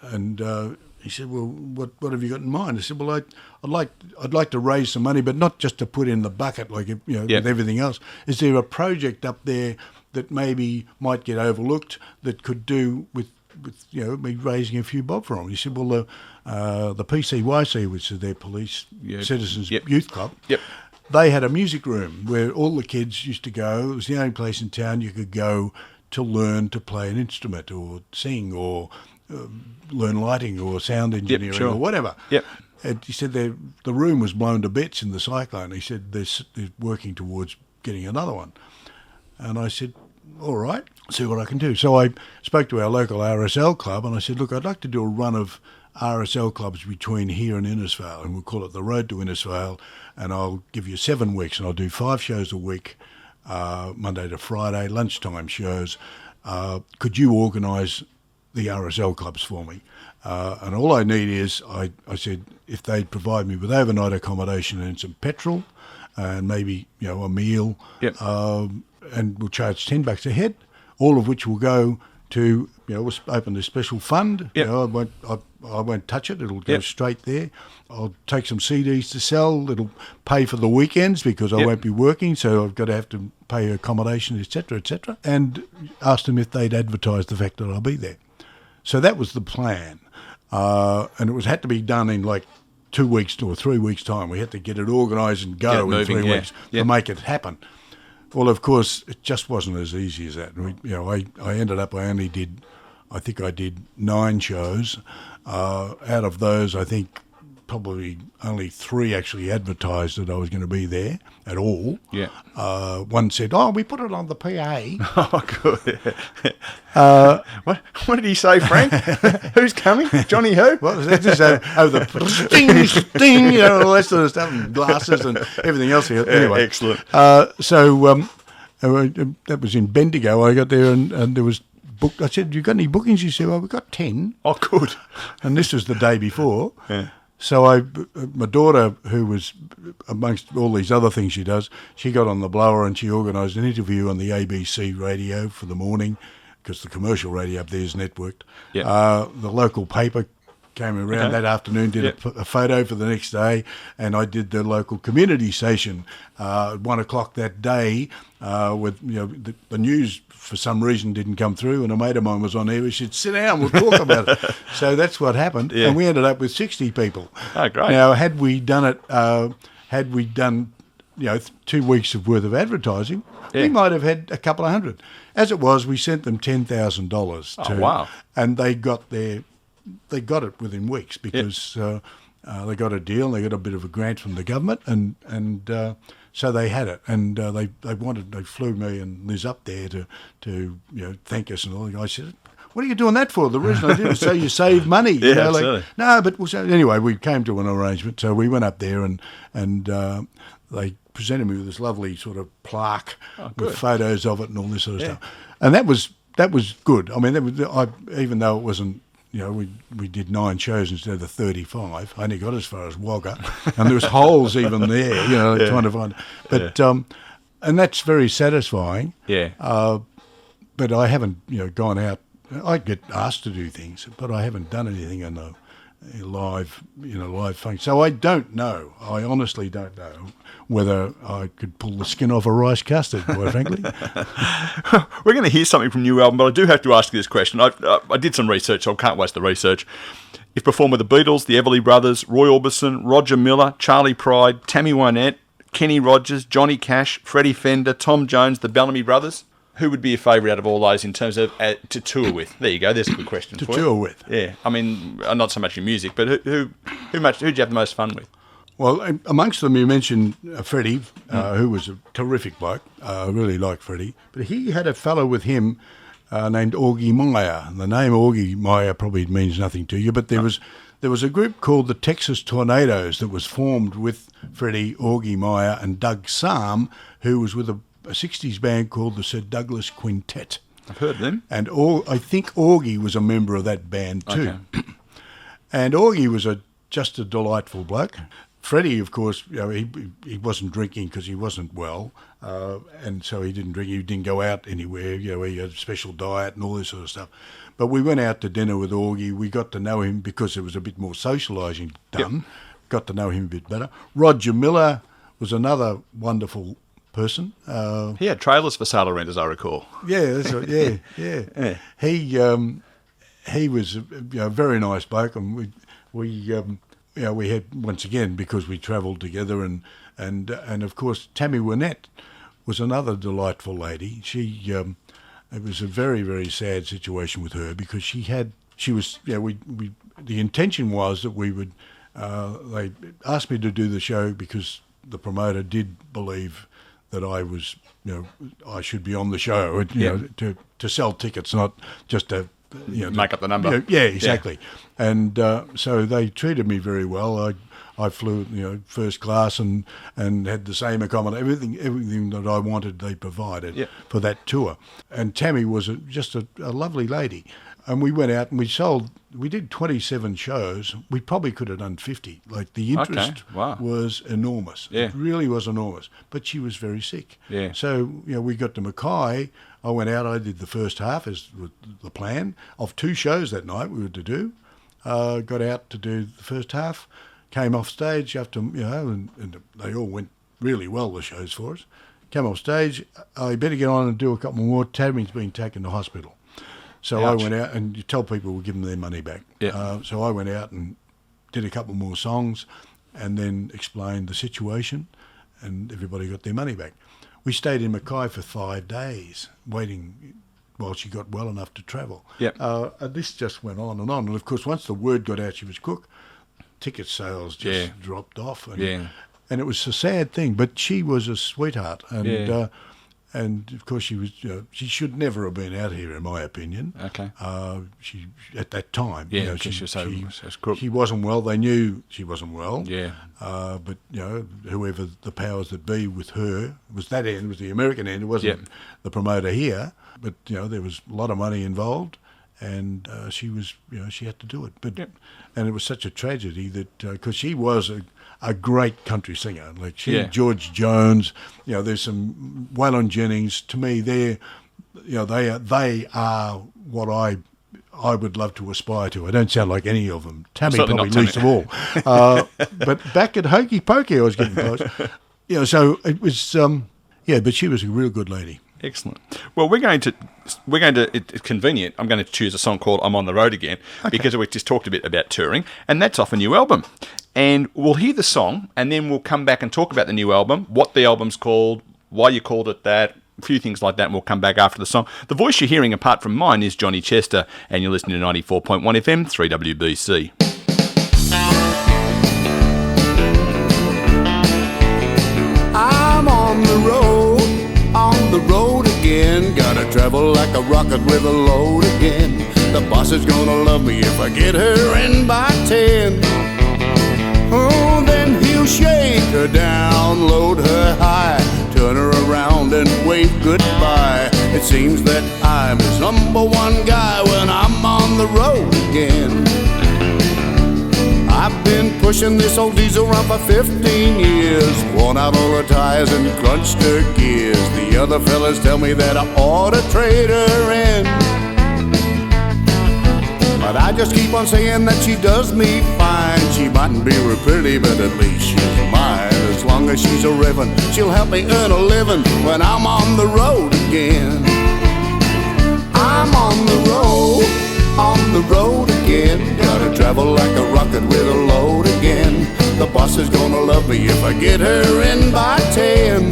And he said, well, what have you got in mind? I said, well, I'd like to raise some money, but not just to put in the bucket like with everything else. Is there a project up there that maybe might get overlooked that could do with me raising a few bob for them? He said, well, the PCYC, which is their Police Citizens Youth Club, they had a music room where all the kids used to go. It was the only place in town you could go to learn to play an instrument or sing or learn lighting or sound engineering or whatever. And he said the room was blown to bits in the cyclone. He said they're working towards getting another one. And I said, all right, see what I can do. So I spoke to our local RSL club and I said, look, I'd like to do a run of RSL clubs between here and Innisfail, and we'll call it the Road to Innisfail, and I'll give you 7 weeks, and I'll do 5 shows a week, Monday to Friday, lunchtime shows. Could you organise the RSL clubs for me? And all I need is, I said, if they'd provide me with overnight accommodation and some petrol, and maybe a meal, and we'll charge $10 a head, all of which will go to we'll open a special fund. I won't touch it. It'll go straight there. I'll take some CDs to sell. It'll pay for the weekends because I won't be working, so I've got to have to pay accommodation, etc., etc. And asked them if they'd advertise the fact that I'll be there. So that was the plan, and it had to be done in like 2 weeks or 3 weeks' time. We had to get it organised and go in 3 weeks to make it happen. Well, of course, it just wasn't as easy as that. I ended up, I think I did 9 shows. Out of those, I think probably only 3 actually advertised that I was going to be there at all. One said, we put it on the PA. Oh, good. What did he say, Frank? Who's coming? Johnny who? What was that? Just the sting, all that sort of stuff, and glasses and everything else. Anyway, excellent. So that was in Bendigo. I got there and there was booked. I said, you got any bookings? He said, well, we've got 10. Oh, good. And this was the day before. So my daughter, who was amongst all these other things she does, she got on the blower and she organised an interview on the ABC radio for the morning, because the commercial radio up there is networked. The local paper came around that afternoon, did a photo for the next day, and I did the local community station at 1 o'clock that day. With the news for some reason didn't come through, and a mate of mine was on there. He said, "Sit down, we'll talk about it." So that's what happened, and we ended up with 60 people. Oh, great! Now, had we done 2 weeks of worth of advertising, we might have had a couple of hundred. As it was, we sent them $10,000. Oh, wow! And they got it within weeks because they got a deal. They got a bit of a grant from the government, and so they had it. And they flew me and Liz up there to thank us and all. I said, "What are you doing that for?" The reason I did was so you save money. Absolutely. No, but anyway, we came to an arrangement. So we went up there and they presented me with this lovely sort of plaque with photos of it and all this sort of stuff. And that was good. I mean, even though it wasn't. We did 9 shows instead of the 35. I only got as far as Wagga, and there was holes even there, trying to find. But and that's very satisfying. But I haven't, gone out. I get asked to do things, but I haven't done anything in a live function. So I don't know. I honestly don't know whether I could pull the skin off a rice custard, quite frankly. We're going to hear something from new album, but I do have to ask you this question. I did some research, so I can't waste the research. You've performed with the Beatles, the Everly Brothers, Roy Orbison, Roger Miller, Charlie Pride, Tammy Wynette, Kenny Rogers, Johnny Cash, Freddie Fender, Tom Jones, the Bellamy Brothers. Who would be your favourite out of all those in terms of to tour with? There you go. There's a good question for you. To tour with? Yeah. I mean, not so much in music, but who'd you have the most fun with? Well, amongst them, you mentioned Freddie, who was a terrific bloke. I really liked Freddie. But he had a fellow with him named Augie Meyer. The name Augie Meyer probably means nothing to you, but there was a group called the Texas Tornadoes that was formed with Freddie, Augie Meyer, and Doug Sam, who was with a 60s band called the Sir Douglas Quintet. I've heard of them. And I think Augie was a member of that band too. Okay. And Augie was just a delightful bloke. Freddie, of course, he wasn't drinking because he wasn't well, and so he didn't drink. He didn't go out anywhere. He had a special diet and all this sort of stuff. But we went out to dinner with Augie. We got to know him because there was a bit more socialising done. Yep. Got to know him a bit better. Roger Miller was another wonderful person. He had trailers for sale or rent, as I recall. Yeah, that's right. Yeah. He was a very nice bloke, and we had, once again, because we travelled together, and of course Tammy Wynette was another delightful lady. It was a very, very sad situation with her because the intention was that we would. They asked me to do the show because the promoter did believe that I should be on the show, to sell tickets, not just to make up the number. Yeah, exactly. Yeah. And so they treated me very well. I flew, first class and had the same accommodation. Everything that I wanted, they provided for that tour. And Tammy was just a lovely lady. And we went out and we did 27 shows. We probably could have done 50. Like, the interest was enormous. Yeah. It really was enormous. But she was very sick. Yeah. So, we got to Mackay. I went out, I did the first half as the plan of 2 shows that night we were to do. Got out to do the first half, came off stage after, and they all went really well, the shows for us. Came off stage, I better get on and do a couple more. Tammy's been taken to hospital. So I went out, and you tell people we'll give them their money back. Yeah. So I went out and did a couple more songs and then explained the situation, and everybody got their money back. We stayed in Mackay for 5 days waiting while she got well enough to travel. Yep. And this just went on. And of course, once the word got out she was cook, ticket sales just dropped off. And it was a sad thing, but she was a sweetheart. And of course, she should never have been out here, in my opinion. Okay. She at that time, she wasn't well. They knew she wasn't well. Yeah. But whoever the powers that be with her was that end, was the American end. It wasn't the promoter here. But there was a lot of money involved, and she was, she had to do it. But and it was such a tragedy that because she was a great country singer, like George Jones. There's some Waylon Jennings. To me, they are what I would love to aspire to. I don't sound like any of them. Tammy probably least of all. But back at Hokey Pokey, I was getting close. So it was. But she was a real good lady. Excellent. Well, we're going to. It's convenient. I'm going to choose a song called "I'm on the Road Again" because we just talked a bit about touring, and that's off a new album. And we'll hear the song, and then we'll come back and talk about the new album, what the album's called, why you called it that, a few things like that, and we'll come back after the song. The voice you're hearing, apart from mine, is Johnny Chester, and you're listening to 94.1 FM, 3WBC. I'm on the road again. Gotta travel like a rocket with a load again. The boss is gonna love me if I get her in by 10. Oh, then he'll shake her down, load her high, turn her around and wave goodbye. It seems that I'm his number one guy when I'm on the road again. I've been pushing this old diesel around for 15 years, worn out all her tires and crunched her gears. The other fellas tell me that I ought to trade her in, but I just keep on saying that she does me fine. She mightn't be real pretty, but at least she's mine. As long as she's a revvin', she'll help me earn a living when I'm on the road again. I'm on the road again. Gotta travel like a rocket with a load again. The boss is gonna love me if I get her in by 10.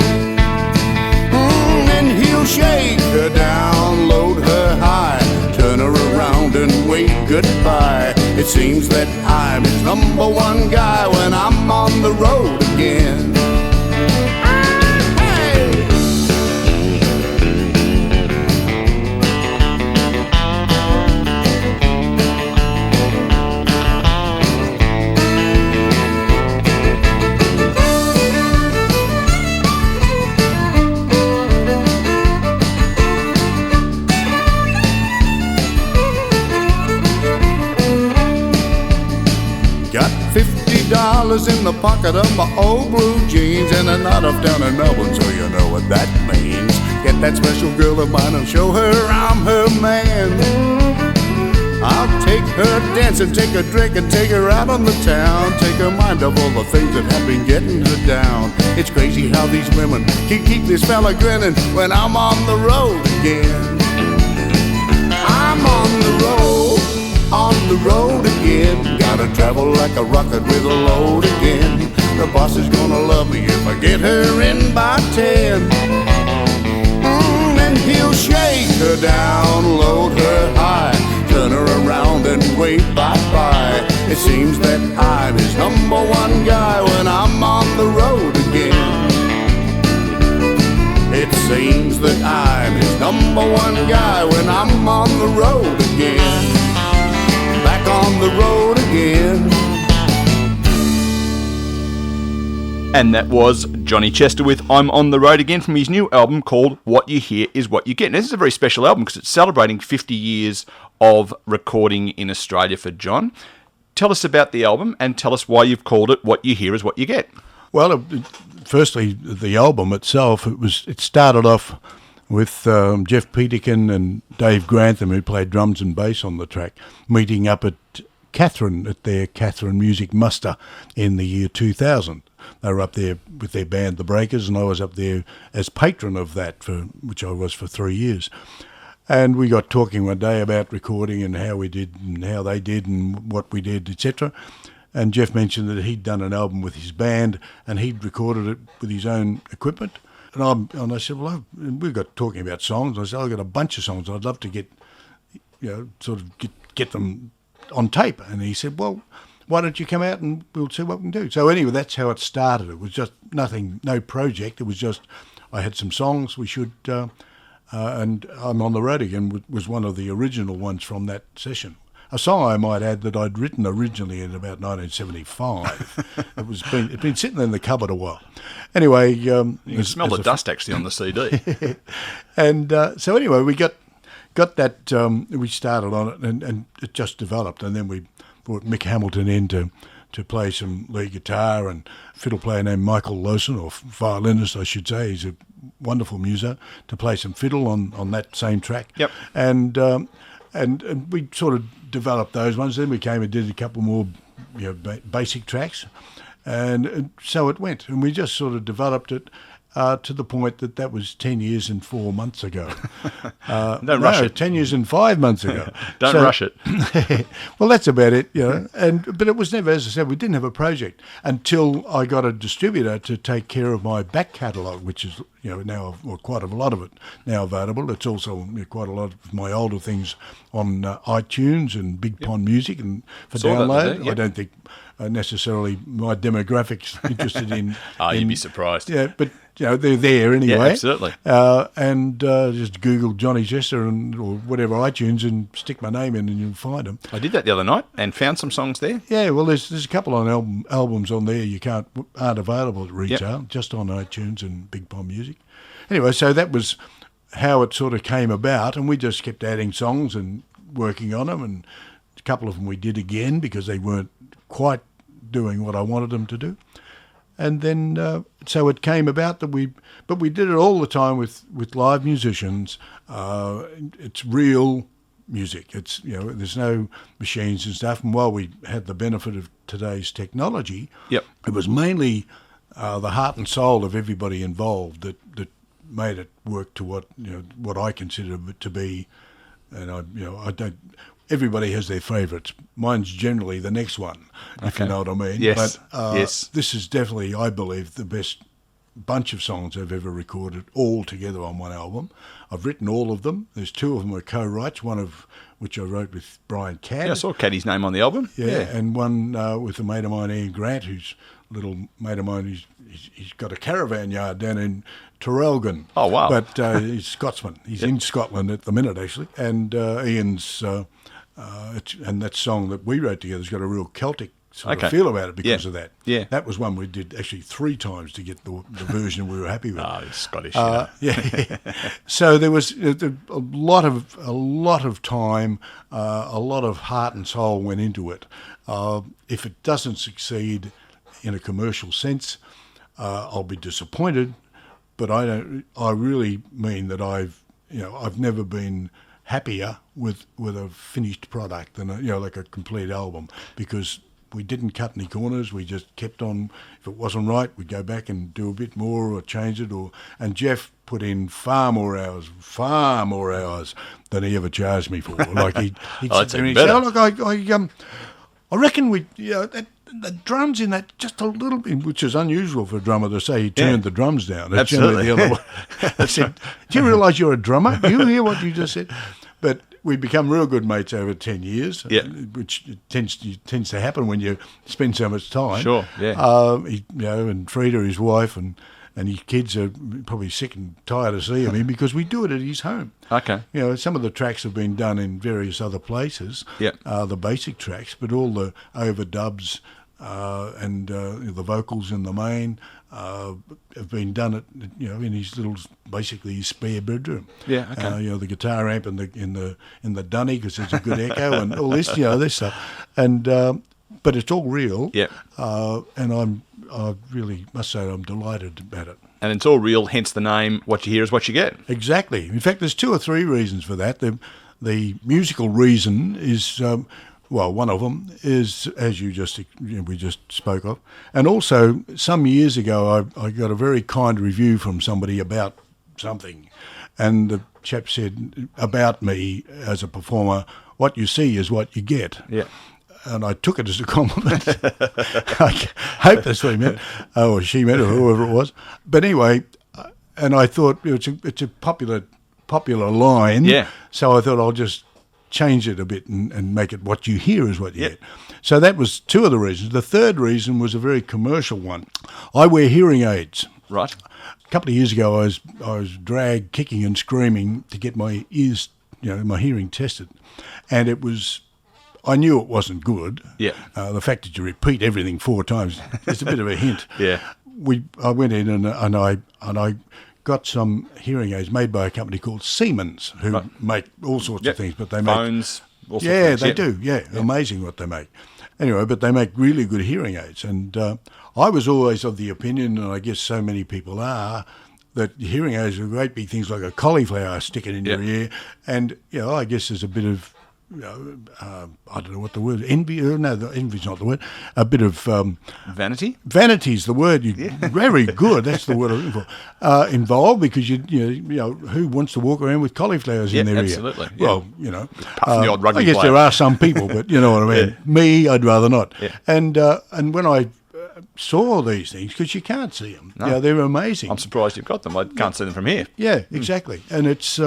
And he'll shake her down, load her high, turn her around and wave goodbye. It seems that I'm his number one guy when I'm on the road again. Got $50 in the pocket of my old blue jeans and a night off down in Melbourne, so you know what that means. Get that special girl of mine and show her I'm her man. I'll take her dancing, take her drink and take her out on the town. Take her mind off all the things that have been getting her down. It's crazy how these women can keep this fella grinning when I'm on the road again. I'm on the road again. Gotta travel like a rocket with a load again. The boss is gonna love me if I get her in by 10. And he'll shake her down, load her high, turn her around and wave bye-bye. It seems that I'm his number one guy when I'm on the road again. It seems that I'm his number one guy when I'm on the road again. Back on the road again. And that was Johnny Chester with I'm on the Road Again from his new album called What You Hear Is What You Get. Now, this is a very special album because it's celebrating 50 years of recording in Australia for John. Tell us about the album and tell us why you've called it What You Hear Is What You Get. Well, firstly, the album itself, it started off with Jeff Peterkin and Dave Grantham, who played drums and bass on the track, meeting up at their Catherine Music Muster in the year 2000. They were up there with their band, The Breakers, and I was up there as patron of that, which I was for 3 years. And we got talking one day about recording and how we did and how they did and what we did, etc. And Jeff mentioned that he'd done an album with his band and he'd recorded it with his own equipment. And I said, well, we got talking about songs. I said, I've got a bunch of songs. I'd love to get them on tape. And he said, well, why don't you come out and we'll see what we can do. So anyway, that's how it started. It was just nothing, no project. It was just, I had some songs we should, and I'm on the Road Again was one of the original ones from that session. A song, I might add, that I'd written originally in about 1975. It'd been sitting in the cupboard a while. Anyway, you can smell the dust actually on the CD. And so anyway, we got that. We started on it, and it just developed. And then we brought Mick Hamilton in to play some lead guitar, and a fiddle player named Michael Lawson, or violinist, I should say. He's a wonderful muser, to play some fiddle on that same track. Yep. And we sort of developed those ones. Then we came and did a couple more, basic tracks, and so it went. And we just sort of developed it to the point that was 10 years and 4 months ago. Don't rush it. 10 years and 5 months ago. Don't rush it. Well, that's about it, but it was never, as I said, we didn't have a project until I got a distributor to take care of my back catalogue, which is, now quite a lot of it now available. It's also quite a lot of my older things on iTunes and Big Pond Music and for download. Yep. I don't think necessarily my demographics interested in. You'd be surprised. Yeah, but they're there anyway. Yeah, absolutely. And just Google Johnny Chester or whatever iTunes and stick my name in and you'll find them. I did that the other night and found some songs there. Yeah, well, there's a couple of albums on there aren't available at retail, just on iTunes and Big Pond Music. Anyway, so that was how it sort of came about, and we just kept adding songs and working on them, and a couple of them we did again because they weren't quite doing what I wanted them to do. And then, so it came about that we did it all the time with live musicians. It's real music. It's, there's no machines and stuff. And while we had the benefit of today's technology, it was mainly the heart and soul of everybody involved that made it work to what I consider it to be. And everybody has their favourites. Mine's generally the next one, if you know what I mean. Yes, But yes. this is definitely, I believe, the best bunch of songs I've ever recorded all together on one album. I've written all of them. There's 2 of them are co-writes, one of which I wrote with Brian Cadd. Yeah, I saw Caddy's name on the album. Yeah, and one with a mate of mine, Ian Grant, who's a little mate of mine. He's got a caravan yard down in Traralgon. Oh, wow. But he's Scotsman. He's in Scotland at the minute, actually. And Ian's, and that song that we wrote together has got a real Celtic sort of feel about it because of that. Yeah. That was one we did actually 3 times to get the version we were happy with. Oh, he's Scottish. Yeah. So there was a lot of time, a lot of heart and soul went into it. If it doesn't succeed in a commercial sense, I'll be disappointed. But I really mean that I've never been happier with a finished product than like a complete album, because we didn't cut any corners. We just kept on. If it wasn't right, we'd go back and do a bit more or change it. And Jeff put in far more hours than he ever charged me for. Like he'd that's sit there and he'd better. say, "Oh, look, I reckon the drums in that just a little bit," which is unusual for a drummer to say he turned the drums down. It's Absolutely. generally the other way. I said, "Do you realise you're a drummer? Do you hear what you just said?" But we become real good mates over 10 years, which tends to happen when you spend so much time. Sure, yeah. And Frida, his wife, and his kids are probably sick and tired of seeing him because we do it at his home. Okay. Some of the tracks have been done in various other places, Yep. the basic tracks, but all the overdubs and the vocals in the main have been done in his little, basically his spare bedroom. Yeah, okay. The guitar amp in the dunny because it's a good echo and all this, this stuff, and but it's all real. Yeah. And I really must say I'm delighted about it. And it's all real, hence the name. What you hear is what you get. Exactly. In fact, there's 2 or 3 reasons for that. The musical reason is, one of them is, as we just spoke of. And also, some years ago, I got a very kind review from somebody about something. And the chap said about me as a performer, what you see is what you get. Yeah. And I took it as a compliment. I hope that's what he meant, or she meant, or whoever it was. But anyway, and I thought it's a popular line. Yeah. So I thought I'll just change it a bit and make it what you hear is what you get. So that was 2 of the reasons. The third reason was a very commercial one. I wear hearing aids. Right. A couple of years ago, I was dragged kicking and screaming to get my ears, my hearing tested, and it was. I knew it wasn't good. Yeah. The fact that you repeat everything 4 times is a bit of a hint. Yeah. I went in and I got some hearing aids made by a company called Siemens, who make all sorts of things, but they make phones. All sorts of things. they do. Yeah, amazing what they make. Anyway, but they make really good hearing aids, and I was always of the opinion, and I guess so many people are, that hearing aids are great big things like a cauliflower sticking in your ear, and I guess there's a bit of I don't know what the word, envy. No, envy's not the word. A bit of Vanity. Vanity's the word. Very good. That's the word I'm looking for. Involved because who wants to walk around with cauliflowers in their absolutely. ear? Yeah. Well, Apart from the odd rugby I guess player. there are some people, but you know what I mean. Yeah. Me, I'd rather not. Yeah. And when I saw these things, because you can't see them, they're amazing. I'm surprised you've got them. I can't see them from here. Yeah, exactly. And it's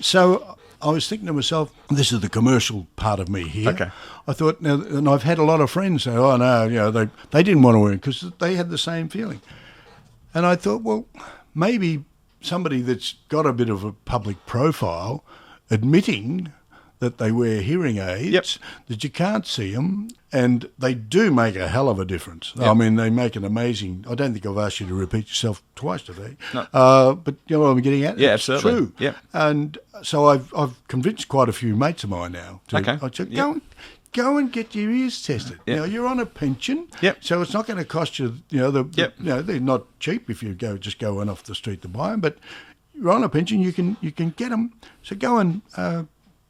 so I was thinking to myself, this is the commercial part of me here. Okay. I thought, now, and I've had a lot of friends say, oh, no, they didn't want to wear it because they had the same feeling. And I thought, well, maybe somebody that's got a bit of a public profile admitting that they wear hearing aids, that you can't see them, and they do make a hell of a difference. Yep. I mean, they make an amazing... I don't think I've asked you to repeat yourself twice today. No. But you know what I'm getting at? Yeah, It's absolutely. true. Yep. And so I've convinced quite a few mates of mine now. I said, go and get your ears tested. Yep. Now, you're on a pension, Yep. so it's not going to cost you, they're not cheap if you go one off the street to buy them, but you're on a pension, you can get them. So go and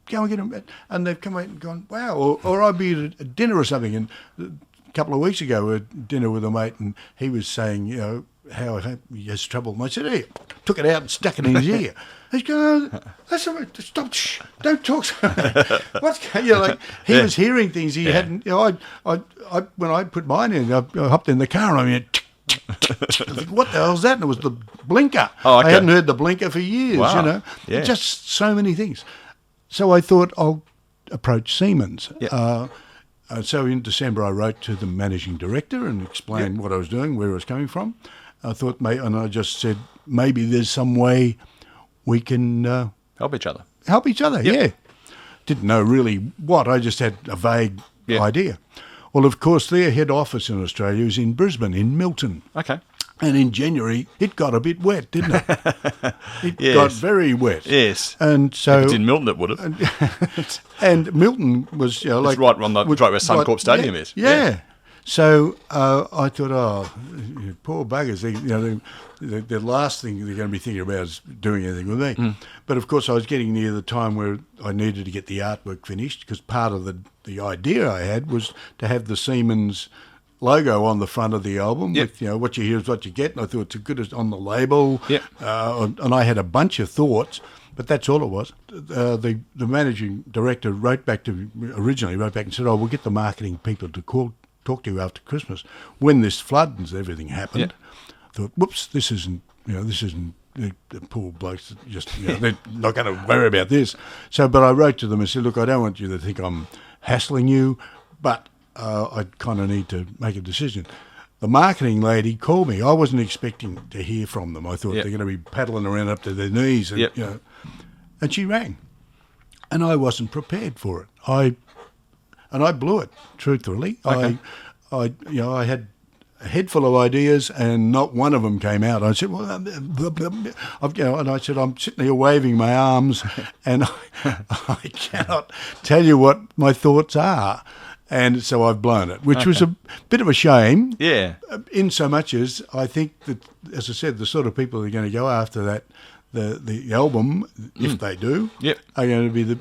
get them. And they've come out and gone, wow. Or I'd be at a dinner or something, and a couple of weeks ago we were at dinner with a mate, and he was saying, how he has trouble. And I said, "Hey," took it out and stuck it in his ear. He's going, "That's stop! Shh, don't talk." Like he was hearing things he hadn't. I when I put mine in, I hopped in the car and I went, I think, "What the hell's that?" And it was the blinker. Oh, okay. I hadn't heard the blinker for years. Wow. Yeah. Just so many things. So I thought I'll approach Siemens. Yeah. So in December, I wrote to the managing director and explained what I was doing, where I was coming from. I thought, and I just said, maybe there's some way we can Help each other. help each other. Yep. Yeah, didn't know really what. I just had a vague idea. Well, of course, their head office in Australia is in Brisbane, in Milton. Okay. And in January, it got a bit wet, didn't it? It Yes. got very wet. Yes. And so, If it's in Milton, it would have. and Milton was, like, It's right on the right where Suncorp Stadium is. Yeah. So I thought, poor buggers. The last thing they're going to be thinking about is doing anything with me. Mm. But of course, I was getting near the time where I needed to get the artwork finished, because part of the idea I had was to have the Siemens logo on the front of the album. Yep. With, what you hear is what you get. And I thought it's as good as on the label. Yep. And I had a bunch of thoughts, but that's all it was. The managing director wrote back and said, we'll get the marketing people to talk to you after Christmas. When this flood and everything happened, I thought, whoops, this isn't the poor blokes just, they're not going to worry about this. So, but I wrote to them and said, look, I don't want you to think I'm hassling you, but I kind of need to make a decision. The marketing lady called me. I wasn't expecting to hear from them. I thought they're going to be paddling around up to their knees, and and she rang, and I wasn't prepared for it. I blew it, truthfully. Okay. I had a head full of ideas, and not one of them came out. I said, well, and I said, I'm sitting here waving my arms, and I cannot tell you what my thoughts are. And so I've blown it, which was a bit of a shame. Yeah. In so much as I think that, as I said, the sort of people that are going to go after that, the album, if they do, are going to be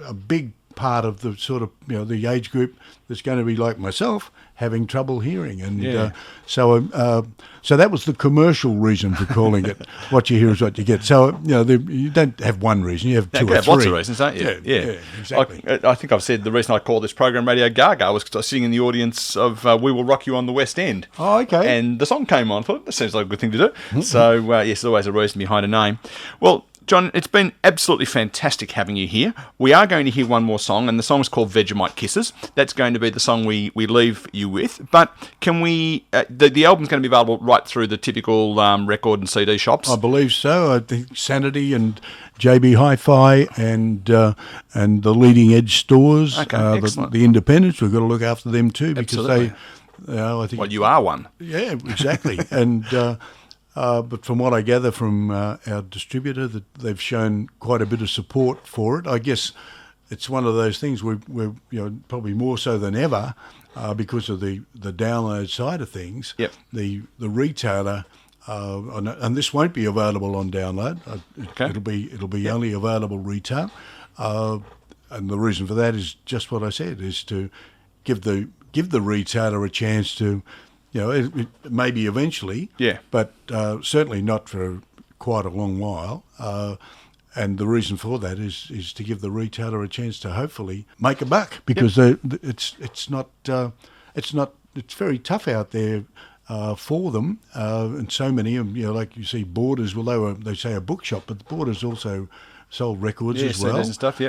a big part of the sort of, the age group that's going to be like myself, having trouble hearing. And so that was the commercial reason for calling it What You Hear Is What You Get. So, you don't have one reason, you have two or three. You have lots of reasons, don't you? Yeah, exactly. I think I've said the reason I call this program Radio Gaga was because I was sitting in the audience of We Will Rock You on the West End. Oh, okay. And the song came on. I thought, that seems like a good thing to do. Mm-hmm. So, yes, there's always a reason behind a name. Well, John, it's been absolutely fantastic having you here. We are going to hear one more song, and the song is called Vegemite Kisses. That's going to be the song we leave you with. But can we... the album's going to be available right through the typical record and CD shops? I believe so. I think Sanity and JB Hi-Fi and the leading edge stores. Okay, excellent. The independents, we've got to look after them too, because Absolutely. I think... Well, you are one. Yeah, exactly. And... but from what I gather from our distributor, that they've shown quite a bit of support for it. I guess it's one of those things we're probably more so than ever because of the download side of things. Yep. The retailer, and this won't be available on download. It'll be only available retail, and the reason for that is just what I said: is to give the retailer a chance to. Maybe eventually, but certainly not for quite a long while. And the reason for that is to give the retailer a chance to hopefully make a buck, because it's very tough out there for them. And so many of them, like you see Borders, well, they say a bookshop, but Borders also sold records as well. CDs and stuff.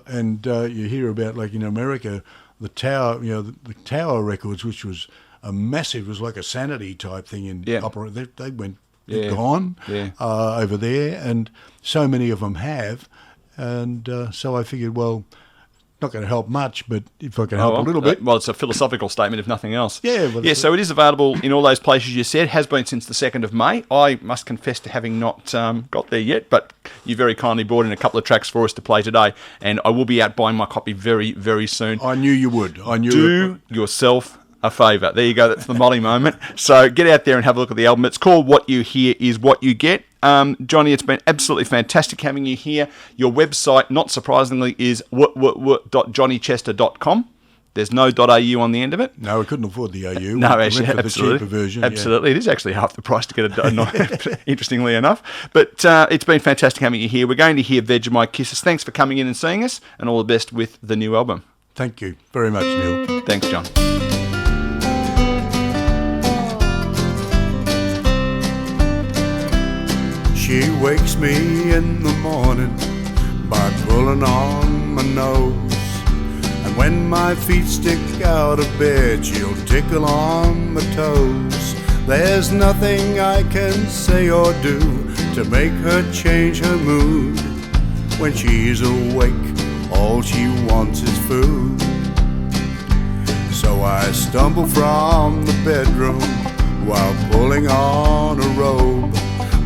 And you hear about, like in America, the Tower, the Tower Records, which was a massive, it was like a Sanity type thing in operation. They went gone over there, and so many of them have, and so I figured, well, not going to help much, but if I can help a little bit. Well, it's a philosophical statement, if nothing else. Yeah. So it is available in all those places you said. Has been since the 2nd of May. I must confess to having not got there yet, but you very kindly brought in a couple of tracks for us to play today, and I will be out buying my copy very, very soon. I knew you would. Do yourself a favour. There you go. That's the Molly moment. So get out there and have a look at the album. It's called What You Hear Is What You Get. Johnny, it's been absolutely fantastic having you here. Your website, not surprisingly, is johnnychester.com. There's no .au on the end of it. No, we couldn't afford the AU. No, we actually, went for absolutely. the cheaper version. Absolutely. It is actually half the price to get it, interestingly enough. But it's been fantastic having you here. We're going to hear Vegemite Kisses. Thanks for coming in and seeing us, and all the best with the new album. Thank you very much, Neil. Thanks, John. She wakes me in the morning by pulling on my nose. And when my feet stick out of bed, she'll tickle on my toes. There's nothing I can say or do to make her change her mood. When she's awake, all she wants is food. So I stumble from the bedroom while pulling on a robe.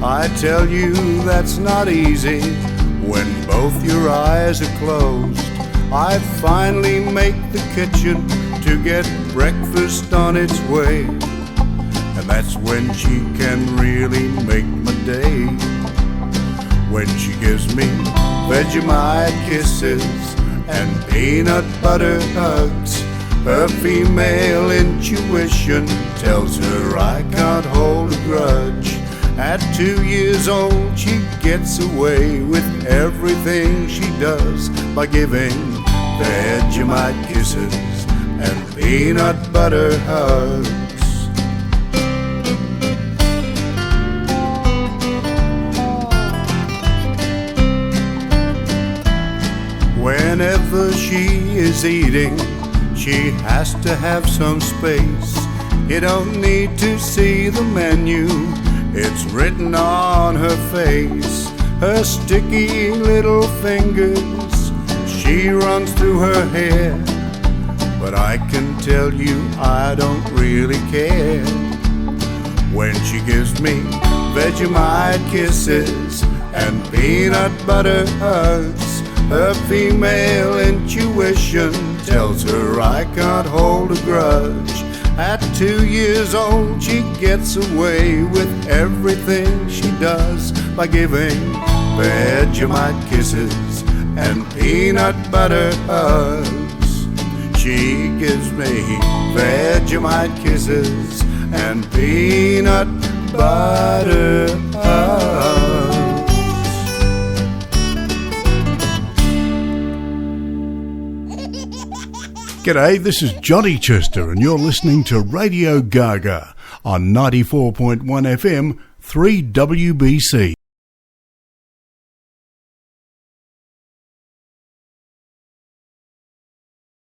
I tell you that's not easy when both your eyes are closed. I finally make the kitchen to get breakfast on its way, and that's when she can really make my day. When she gives me Vegemite kisses and peanut butter hugs, her female intuition tells her I can't hold a grudge. At 2 years old, she gets away with everything she does by giving Vegemite kisses and peanut butter hugs. Whenever she is eating, she has to have some space. You don't need to see the menu, it's written on her face. Her sticky little fingers, she runs through her hair. But I can tell you I don't really care. When she gives me Vegemite kisses and peanut butter hugs, her female intuition tells her I can't hold a grudge. At 2 years old, she gets away with everything she does by giving Vegemite kisses and peanut butter hugs. She gives me Vegemite kisses and peanut butter hugs. G'day, this is Johnny Chester and you're listening to Radio Gaga on 94.1 FM 3WBC.